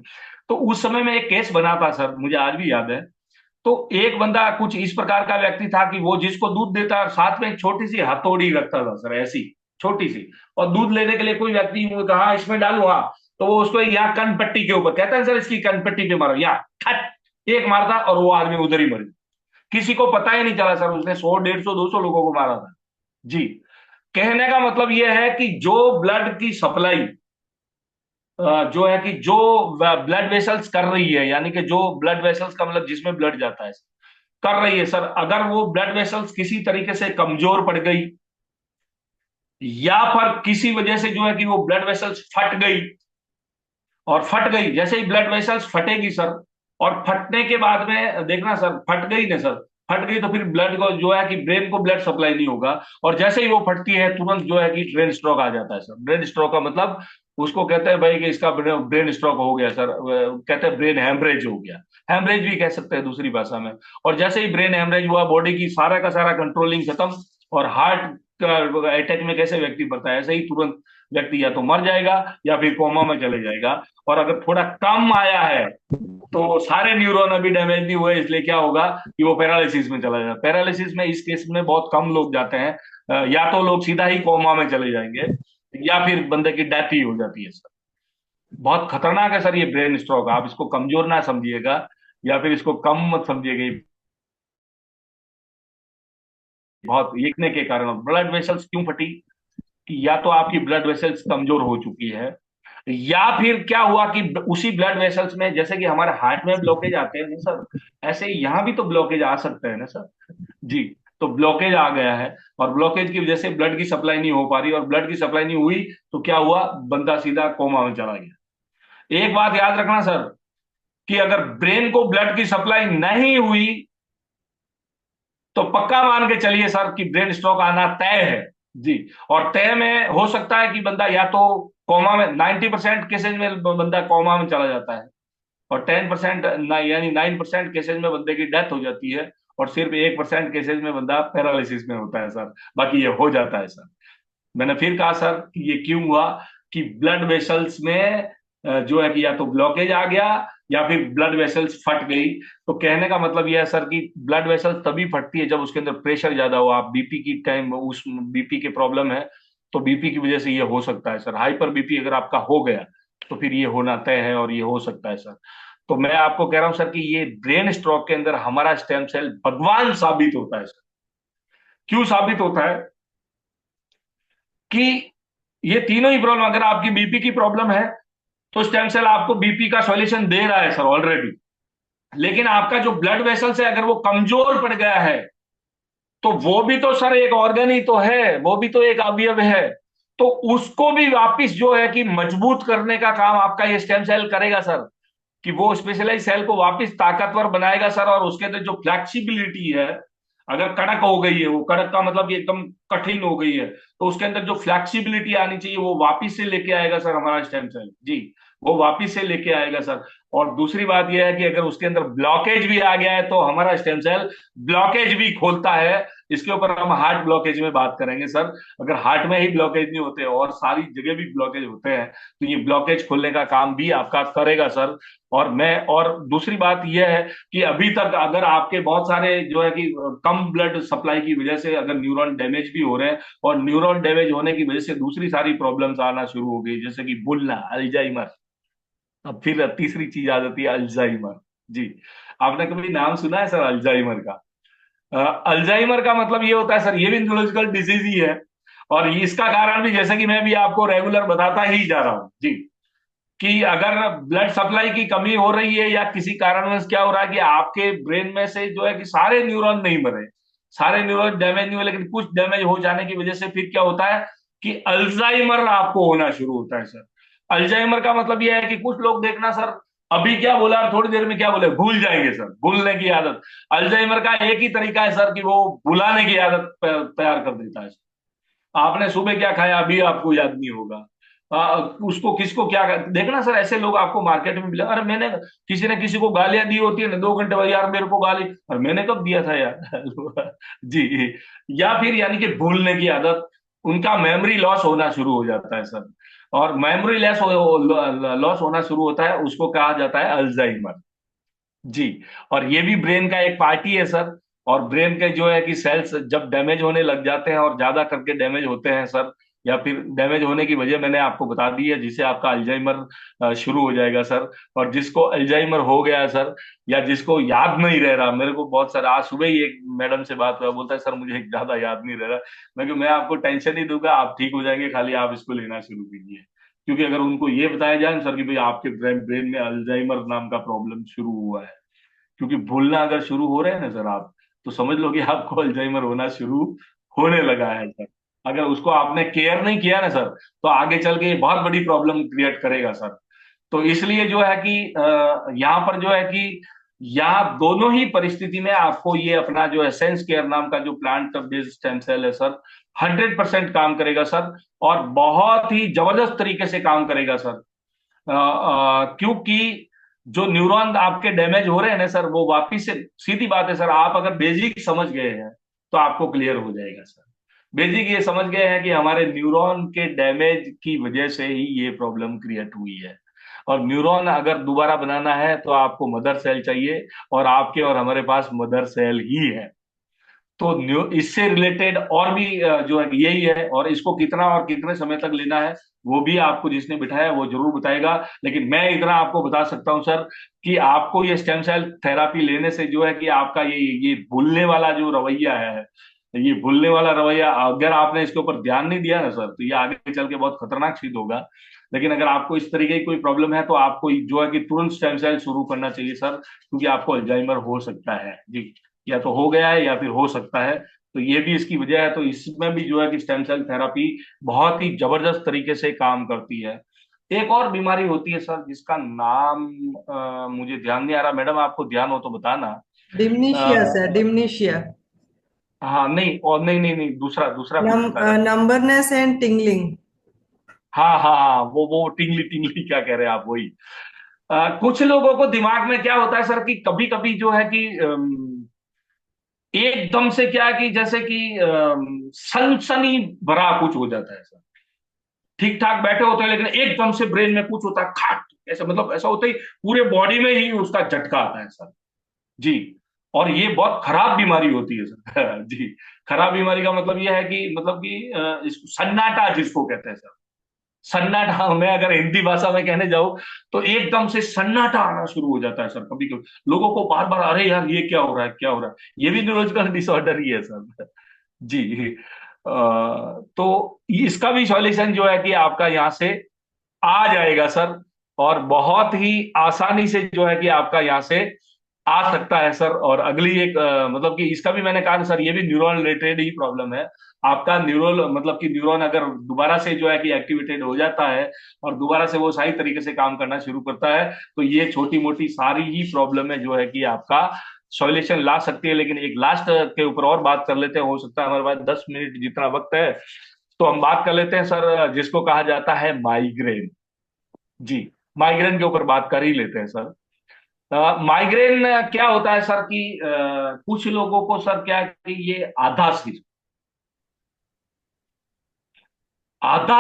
तो उस समय में एक केस बना था सर, मुझे आज भी याद है। तो एक बंदा कुछ इस प्रकार का व्यक्ति था कि वो जिसको दूध देता और साथ में एक छोटी सी हथौड़ी रखता था सर, ऐसी छोटी सी। और दूध लेने के लिए कोई व्यक्ति कहा इसमें डालो, हाँ, तो वो उसको यहाँ कनपट्टी के ऊपर कहता है सर, इसकी कनपट्टी पे मारो, यहाँ खट एक मारता और वो आदमी उधर ही मर, किसी को पता ही नहीं चला सर। उसने 100, 150, 200 लोगों को मारा था। जी। कहने का मतलब यह है कि जो ब्लड की सप्लाई जो है कि जो ब्लड वेसल्स कर रही है, यानी कि जो ब्लड वेसल्स का मतलब जिसमें ब्लड जाता है, कर रही है सर, अगर वो ब्लड वेसल्स किसी तरीके से कमजोर पड़ गई, या फिर किसी वजह से जो है कि वो ब्लड वेसल्स फट गई, और फट गई, जैसे ही ब्लड वेसल्स फटेगी सर, और फटने के बाद में देखना सर, फट गई ना सर, फट गई तो फिर ब्लड को जो है कि ब्रेन को ब्लड सप्लाई नहीं होगा, और जैसे ही वो फटती है तुरंत जो है कि ब्रेन स्ट्रोक आ जाता है सर। ब्रेन स्ट्रोक का मतलब उसको कहते हैं भाई कि इसका ब्रेन स्ट्रोक हो गया सर, कहते हैं ब्रेन हैमरेज हो गया, हैमरेज भी कह सकते हैं दूसरी भाषा में। और जैसे ही ब्रेन हैमरेज हुआ, बॉडी की सारा का सारा कंट्रोलिंग खत्म, और हार्ट का अटैक में कैसे व्यक्ति पड़ता है, ऐसे ही तुरंत व्यक्ति या तो मर जाएगा या फिर कोमा में चले जाएगा। और अगर थोड़ा कम आया है तो सारे न्यूरॉन अभी डैमेज नहीं हुए, इसलिए क्या होगा कि वो पैरालिसिस में चला जाएगा। पैरालिसिस में इस केस में बहुत कम लोग जाते हैं, या तो लोग सीधा ही कोमा में चले जाएंगे या फिर बंदे की डेथ ही हो जाती है सर। बहुत खतरनाक है सर ये ब्रेन स्ट्रोक, आप इसको कमजोर ना समझिएगा या फिर इसको कम मत समझिएगा। ये बहुत लिखने के कारण ब्लड वेसल्स क्यों फटी, कि या तो आपकी ब्लड वेसल्स कमजोर हो चुकी है, या फिर क्या हुआ कि उसी ब्लड वेसल्स में, जैसे कि हमारे हार्ट में ब्लॉकेज आते हैं ना सर, ऐसे ही यहाँ भी तो ब्लॉकेज आ सकते हैं ना सर। जी। तो ब्लॉकेज आ गया है, और ब्लॉकेज की वजह से ब्लड की सप्लाई नहीं हो पा रही, और ब्लड की सप्लाई नहीं हुई तो क्या हुआ, बंदा सीधा कोमा में चला गया। एक बात याद रखना सर, कि अगर ब्रेन को ब्लड की सप्लाई नहीं हुई तो पक्का मान के चलिए सर कि ब्रेन स्ट्रोक आना तय है। जी। और तय में हो सकता है कि बंदा या तो कोमा में, 90% केसेज में बंदा कोमा में चला जाता है, और 10% यानी 9% केसेज में बंदे की डेथ हो जाती है, और सिर्फ 1% केसेज में बंदा पैरालिसिस में होता है सर। बाकी ये हो जाता है सर। मैंने फिर कहा सर कि ये क्यों हुआ, कि ब्लड वेसल्स में जो है कि या तो ब्लॉकेज आ गया या फिर ब्लड वेसल्स फट गई। तो कहने का मतलब यह है सर कि ब्लड वेसल्स तभी फटती है जब उसके अंदर प्रेशर ज्यादा हो। आप बीपी की टाइम, उस बीपी के प्रॉब्लम है तो बीपी की वजह से ये हो सकता है सर। हाइपर बीपी अगर आपका हो गया तो फिर ये होना तय है, और ये हो सकता है सर। तो मैं आपको कह रहा हूं सर कि ये ब्रेन स्ट्रोक के अंदर हमारा स्टेम सेल भगवान साबित होता है सर। क्यों साबित होता है, कि ये तीनों ही प्रॉब्लम, अगर आपकी बीपी की प्रॉब्लम है तो स्टेम सेल आपको बीपी का सॉल्यूशन दे रहा है सर ऑलरेडी। लेकिन आपका जो ब्लड वेसल्स है अगर वो कमजोर पड़ गया है, तो वो भी तो सर एक ऑर्गन ही तो है, वो भी तो एक अवयव है। तो उसको भी वापिस जो है कि मजबूत करने का काम आपका ये स्टेम सेल करेगा सर, कि वो स्पेशलाइज सेल को वापस ताकतवर बनाएगा सर। और उसके अंदर जो फ्लेक्सिबिलिटी है, अगर कड़क हो गई है, वो कड़क का मतलब ये एकदम कठिन हो गई है, तो उसके अंदर जो फ्लेक्सिबिलिटी आनी चाहिए वो वापिस से लेके आएगा सर हमारा स्टेम सेल। जी। वो वापिस से लेके आएगा सर। और दूसरी बात यह है कि अगर उसके अंदर ब्लॉकेज भी आ गया है तो हमारा स्टेम सेल ब्लॉकेज भी खोलता है। इसके ऊपर हम हार्ट ब्लॉकेज में बात करेंगे सर। अगर हार्ट में ही ब्लॉकेज नहीं होते और सारी जगह भी ब्लॉकेज होते हैं तो ये ब्लॉकेज खोलने का काम भी आपका करेगा सर। और दूसरी बात यह है कि अभी तक अगर आपके बहुत सारे जो है कि कम ब्लड सप्लाई की वजह से अगर न्यूरॉन डैमेज भी हो रहे हैं, और न्यूरॉन डैमेज होने की वजह से दूसरी सारी प्रॉब्लम्स आना शुरू हो गई, जैसे कि भूलना, अल्जाइमर। अब फिर तीसरी चीज आ जाती है अल्जाइमर। जी। आपने कभी नाम सुना है सर अल्जाइमर का? अल्जाइमर का मतलब ये होता है सर, ये भी न्यूरोलॉजिकल डिजीज ही है। और इसका कारण भी जैसे कि मैं भी आपको रेगुलर बताता ही जा रहा हूं जी, कि अगर ब्लड सप्लाई की कमी हो रही है या किसी कारणवश क्या हो रहा है कि आपके ब्रेन में से जो है कि सारे न्यूरॉन नहीं मरे, सारे न्यूरॉन डैमेज नहीं हुए, लेकिन कुछ डैमेज हो जाने की वजह से फिर क्या होता है कि अल्जाइमर आपको होना शुरू होता है सर। अल्जाइमर का मतलब यह है कि कुछ लोग देखना सर, अभी क्या बोला और थोड़ी देर में क्या बोले भूल जाएंगे सर, भूलने की आदत। अल्जाइमर का एक ही तरीका है सर कि वो भुलाने की आदत तैयार कर देता है। आपने सुबह क्या खाया अभी आपको याद नहीं होगा। उसको किसको क्या देखना सर, ऐसे लोग आपको मार्केट में मिले, अरे मैंने, किसी ने किसी को गालियां दी होती है ना 2 घंटे बाद, यार मेरे को गाली, और मैंने कब दिया था यार जी। या फिर यानी कि भूलने की आदत, उनका मेमोरी लॉस होना शुरू हो जाता है सर। और मेमोरी लॉस होना शुरू होता है, उसको कहा जाता है अल्जाइमर। जी। और ये भी ब्रेन का एक पार्ट ही है सर। और ब्रेन के जो है कि सेल्स जब डैमेज होने लग जाते हैं और ज्यादा करके डैमेज होते हैं सर, या फिर डैमेज होने की वजह मैंने आपको बता दी है, जिससे आपका अल्जाइमर शुरू हो जाएगा सर। और जिसको अल्जाइमर हो गया है सर, या जिसको याद नहीं रह रहा, मेरे को बहुत सारा, आज सुबह ही एक मैडम से बात हुआ, बोलता है सर मुझे ज्यादा याद नहीं रह रहा। मैं आपको टेंशन नहीं दूंगा, आप ठीक हो जाएंगे, खाली आप इसको लेना शुरू कीजिए। क्योंकि अगर उनको ये बताया जाए ना सर कि भाई आपके ब्रेन में अल्जाइमर नाम का प्रॉब्लम शुरू हुआ है, क्योंकि भूलना अगर शुरू हो रहे हैं ना सर आप, तो समझ लो कि आपको अल्जाइमर होना शुरू होने लगा है सर। अगर उसको आपने केयर नहीं किया ना सर, तो आगे चल के ये बहुत बड़ी प्रॉब्लम क्रिएट करेगा सर। तो इसलिए जो है कि यहाँ पर जो है कि या दोनों ही परिस्थिति में आपको ये अपना जो एसेंस केयर नाम का जो प्लांट बेस्ड स्टेम सेल है सर, 100% काम करेगा सर, और बहुत ही जबरदस्त तरीके से काम करेगा सर। क्योंकि जो न्यूरॉन आपके डैमेज हो रहे हैं ना सर, वो वापिस से, सीधी बात है सर, आप अगर बेसिक समझ गए हैं तो आपको क्लियर हो जाएगा सर। बेसिक ये समझ गए हैं कि हमारे न्यूरॉन के डैमेज की वजह से ही ये प्रॉब्लम क्रिएट हुई है, और न्यूरॉन अगर दोबारा बनाना है तो आपको मदर सेल चाहिए, और आपके और हमारे पास मदर सेल ही है। तो इससे रिलेटेड और भी जो है यही है, और इसको कितना और कितने समय तक लेना है वो भी आपको जिसने बिठाया वो जरूर बताएगा। लेकिन मैं इतना आपको बता सकता हूं सर कि आपको ये स्टेम सेल थेरापी लेने से जो है कि आपका ये भूलने वाला जो रवैया है, ये भूलने वाला रवैया, अगर आपने इसके ऊपर ध्यान नहीं दिया ना सर, तो ये आगे चल के बहुत खतरनाक सिद्ध होगा। लेकिन अगर आपको इस तरीके की कोई प्रॉब्लम है तो आपको जो है कि तुरंत स्टेम सेल शुरू करना चाहिए सर, क्योंकि आपको अल्जाइमर हो सकता है जी, या तो हो गया है या फिर हो सकता है। तो ये भी इसकी वजह है। तो इसमें भी जो है कि स्टेम सेल थेरापी बहुत ही जबरदस्त तरीके से काम करती है। एक और बीमारी होती है सर जिसका नाम मुझे ध्यान नहीं आ रहा, मैडम आपको ध्यान हो तो बताना। डिमनीशिया सर, डिमनीशिया। हाँ नहीं, और नहीं नहीं नहीं, दूसरा दूसरा कुछ बता रहे थे। नंबरनेस एंड टिंगलिंग। हाँ हाँ हाँ, वो टिंगली टिंगली क्या कह रहे हैं आप, वही। कुछ लोगों को दिमाग में क्या होता है सर कि कभी कभी जो है कि एकदम से क्या है कि जैसे कि सनसनी भरा कुछ हो जाता है सर। ठीक ठाक बैठे होते हैं लेकिन एकदम से ब्रेन में कुछ होता है, खाट ऐसा, मतलब ऐसा होता ही पूरे बॉडी में ही उसका झटका आता है सर जी। और ये बहुत खराब बीमारी होती है सर जी। खराब बीमारी का मतलब ये है कि मतलब कि सन्नाटा जिसको कहते हैं सर, सन्नाटा, मैं अगर हिंदी भाषा में कहने जाऊं तो एकदम से सन्नाटा आना शुरू हो जाता है सर। कभी कभी लोगों को बार बार, अरे यार ये क्या हो रहा है, क्या हो रहा है, ये भी न्यूरोलॉजिकल डिसऑर्डर ही है सर जी। तो इसका भी सॉल्यूशन जो है कि आपका यहाँ से आ जाएगा सर, और बहुत ही आसानी से जो है कि आपका यहाँ से आ सकता है सर। और अगली एक मतलब कि इसका भी मैंने कहा ना सर, ये भी न्यूरॉन रिलेटेड ही प्रॉब्लम है। आपका न्यूरल मतलब कि न्यूरॉन अगर दोबारा से जो है कि एक्टिवेटेड हो जाता है और दोबारा से वो सही तरीके से काम करना शुरू करता है, तो ये छोटी मोटी सारी ही प्रॉब्लम है जो है कि आपका सॉल्यूशन ला सकती है। लेकिन एक लास्ट के ऊपर और बात कर लेते हैं, हो सकता है हमारे पास 10 मिनट जितना वक्त है, तो हम बात कर लेते हैं सर जिसको कहा जाता है माइग्रेन जी। माइग्रेन के ऊपर बात कर ही लेते हैं सर। माइग्रेन क्या होता है सर कि कुछ लोगों को सर क्या है कि ये आधा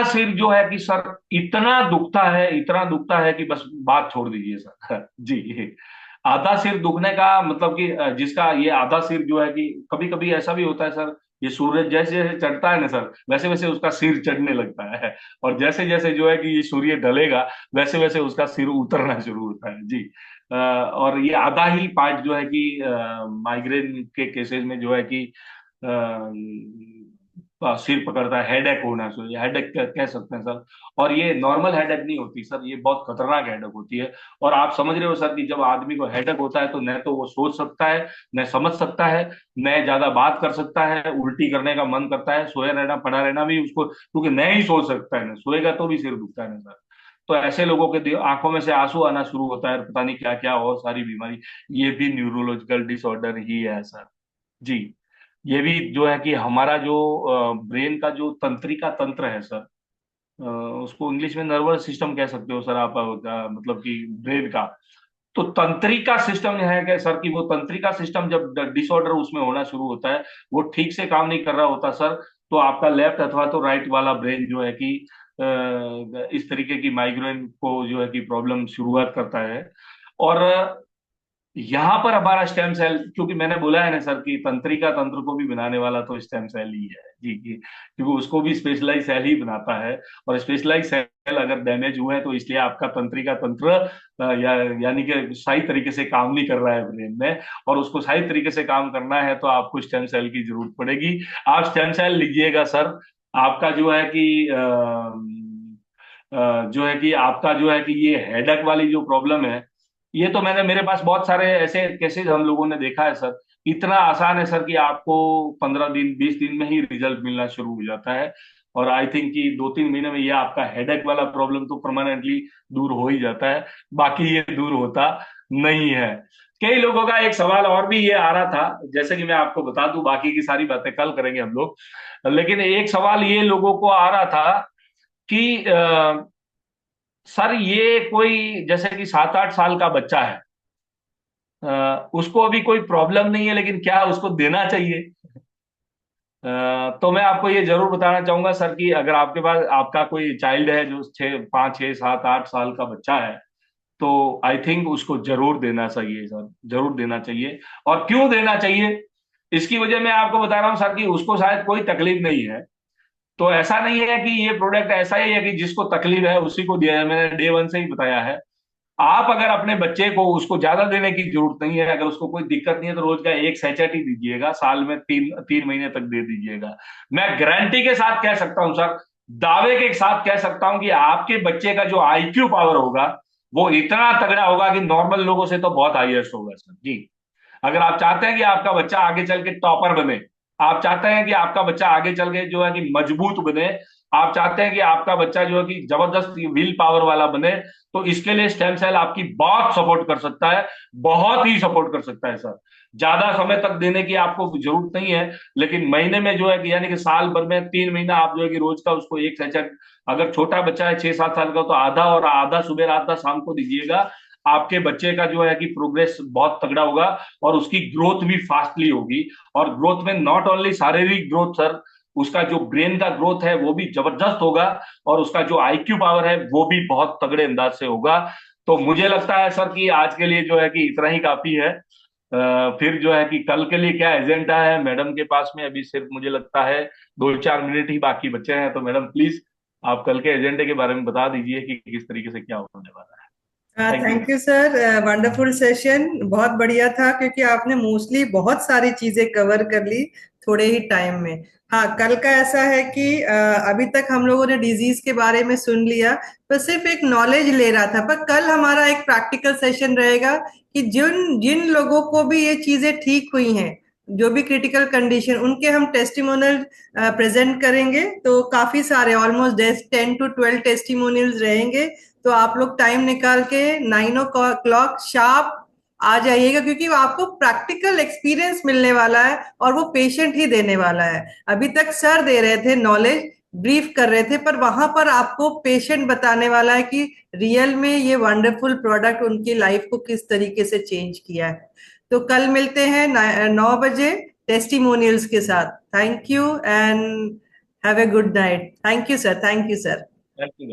सिर जो है कि सर इतना दुखता है, इतना दुखता है कि बस बात छोड़ दीजिए सर जी। आधा सिर दुखने का मतलब कि जिसका ये आधा सिर जो है कि कभी कभी ऐसा भी होता है सर, ये सूरज जैसे जैसे चढ़ता है ना सर, वैसे वैसे उसका सिर चढ़ने लगता है, और जैसे जैसे जो है कि ये सूर्य ढलेगा वैसे वैसे उसका सिर उतरना शुरू होता है जी। और ये आधा ही पार्ट जो है कि माइग्रेन के केसेस में जो है कि सिर पकड़ता है, हेडेक होना, सो ये हेडेक कह सकते हैं सर। और ये नॉर्मल हेडेक नहीं होती सर, ये बहुत खतरनाक हेडेक होती है। और आप समझ रहे हो सर कि जब आदमी को हेडेक होता है तो न तो वो सोच सकता है, न समझ सकता है, न ज्यादा बात कर सकता है, उल्टी करने का मन करता है, सोया रहना पड़ा रहना भी उसको, क्योंकि न ही सोच सकता है, न सोएगा तो भी सिर दुखता है ना सर। तो ऐसे लोगों के आंखों में से आंसू आना शुरू होता है, पता नहीं क्या क्या और सारी बीमारी, ये भी न्यूरोलॉजिकल डिसऑर्डर ही है सर जी। ये भी जो है कि हमारा जो ब्रेन का जो तंत्रिका तंत्र है सर, अ, उसको इंग्लिश में नर्वस सिस्टम कह सकते हो सर आप, मतलब कि ब्रेन का, तो तंत्रिका सिस्टम है क्या सर कि वो तंत्रिका सिस्टम जब डिसऑर्डर उसमें होना शुरू होता है, वो ठीक से काम नहीं कर रहा होता सर, तो आपका लेफ्ट अथवा तो राइट वाला ब्रेन जो है कि इस तरीके की माइग्रेन को जो है कि प्रॉब्लम शुरुआत करता है। और यहाँ पर हमारा स्टेम सेल, क्योंकि मैंने बोला है ना सर कि तंत्रिका तंत्र को भी बनाने वाला तो स्टेम सेल ही है जी जी, क्योंकि उसको भी स्पेशलाइज सेल ही बनाता है। और स्पेशलाइज सेल अगर डैमेज हुए हैं तो इसलिए आपका तंत्रिका तंत्र यानी कि सही तरीके से काम नहीं कर रहा है ब्रेन में, और उसको सही तरीके से काम करना है तो आपको स्टेम सेल की जरूरत पड़ेगी। आप स्टेम सेल लीजिएगा सर, आपका जो है कि जो है कि आपका जो है कि ये हेडेक वाली जो प्रॉब्लम है, ये तो मैंने, मेरे पास बहुत सारे ऐसे केसेस हम लोगों ने देखा है सर। इतना आसान है सर कि आपको 15 दिन 20 दिन में ही रिजल्ट मिलना शुरू हो जाता है। और आई थिंक कि 2-3 महीने में ये आपका हेडेक वाला प्रॉब्लम तो परमानेंटली दूर हो ही जाता है, बाकी ये दूर होता नहीं है। कई लोगों का एक सवाल और भी ये आ रहा था, जैसे कि मैं आपको बता दूं, बाकी की सारी बातें कल करेंगे हम लोग। लेकिन एक सवाल ये लोगों को आ रहा था कि सर ये कोई जैसे कि 7-8 साल का बच्चा है, उसको अभी कोई प्रॉब्लम नहीं है, लेकिन क्या उसको देना चाहिए? तो मैं आपको ये जरूर बताना चाहूंगा सर कि अगर आपके पास आपका कोई चाइल्ड है जो 5, 6, 7, 8 साल का बच्चा है, तो आई थिंक उसको जरूर देना चाहिए सर, जरूर देना चाहिए। और क्यों देना चाहिए, इसकी वजह मैं आपको बता रहा हूँ सर कि उसको शायद कोई तकलीफ नहीं है। तो ऐसा नहीं है कि ये प्रोडक्ट ऐसा ही है कि जिसको तकलीफ है उसी को दिया है, मैंने डे वन से ही बताया है। आप अगर अपने बच्चे को, उसको ज्यादा देने की जरूरत नहीं है, अगर उसको कोई दिक्कत नहीं है तो रोज का एक सैचेट ही दीजिएगा, साल में 3 महीने तक दे दीजिएगा। मैं गारंटी के साथ कह सकता हूं सर, दावे के साथ कह सकता हूं कि आपके बच्चे का जो आईक्यू पावर होगा वो इतना तगड़ा होगा कि नॉर्मल लोगों से तो बहुत हाईएस्ट होगा सर जी। अगर आप चाहते हैं कि आपका बच्चा आगे चल के टॉपर बने, आप चाहते हैं कि आपका बच्चा आगे चल के जो है कि मजबूत बने, आप चाहते हैं कि आपका बच्चा जो है कि जबरदस्त विल पावर वाला बने, तो इसके लिए स्टेम सेल आपकी बहुत सपोर्ट कर सकता है, बहुत ही सपोर्ट कर सकता है सर। ज्यादा समय तक देने की आपको जरूरत नहीं है, लेकिन महीने में जो है कि यानी कि साल भर में 3 महीना आप जो है कि रोज का उसको एक सेचेट, अगर छोटा बच्चा है 6-7 साल का तो आधा, और आधा सुबह आधा शाम को दीजिएगा। आपके बच्चे का जो है कि प्रोग्रेस बहुत तगड़ा होगा और उसकी ग्रोथ भी फास्टली होगी। और ग्रोथ में नॉट ओनली शारीरिक ग्रोथ सर, उसका जो ब्रेन का ग्रोथ है वो भी जबरदस्त होगा, और उसका जो आईक्यू पावर है वो भी बहुत तगड़े अंदाज से होगा। तो मुझे लगता है सर कि आज के लिए जो है कि इतना ही काफी है। फिर जो है कि कल के लिए क्या एजेंडा है मैडम के पास में, अभी सिर्फ मुझे लगता है 2-4 मिनट ही बाकी बचे हैं। तो मैडम प्लीज आप कल के एजेंडे के बारे में बता दीजिए कि किस तरीके से क्या होने वाला है। Thank you thank you sir, wonderful session, बहुत बढ़िया था क्योंकि आपने मोस्टली बहुत सारी चीजें कवर कर ली थोड़े ही टाइम में। हाँ, कल का ऐसा है कि अभी तक हम लोगों ने डिजीज के बारे में सुन लिया, पर सिर्फ एक नॉलेज ले रहा था। पर कल हमारा एक प्रैक्टिकल सेशन रहेगा कि जिन जिन लोगों को भी ये चीजें ठीक हुई हैं, जो भी क्रिटिकल कंडीशन, उनके हम टेस्टिमोनियल प्रेजेंट करेंगे। तो काफी सारे, ऑलमोस्ट 10 to 12 टेस्टिमोनियल्स रहेंगे। तो आप लोग टाइम निकाल के 9 o'clock शार्प आ जाइएगा, क्योंकि आपको प्रैक्टिकल एक्सपीरियंस मिलने वाला है और वो पेशेंट ही देने वाला है। अभी तक सर दे रहे थे नॉलेज, ब्रीफ कर रहे थे, पर वहां पर आपको पेशेंट बताने वाला है कि रियल में ये वंडरफुल प्रोडक्ट उनकी लाइफ को किस तरीके से चेंज किया है। तो कल मिलते हैं 9 बजे टेस्टिमोनियल्स के साथ। Thank you and have a good night. Thank you sir, thank you sir. Thank you.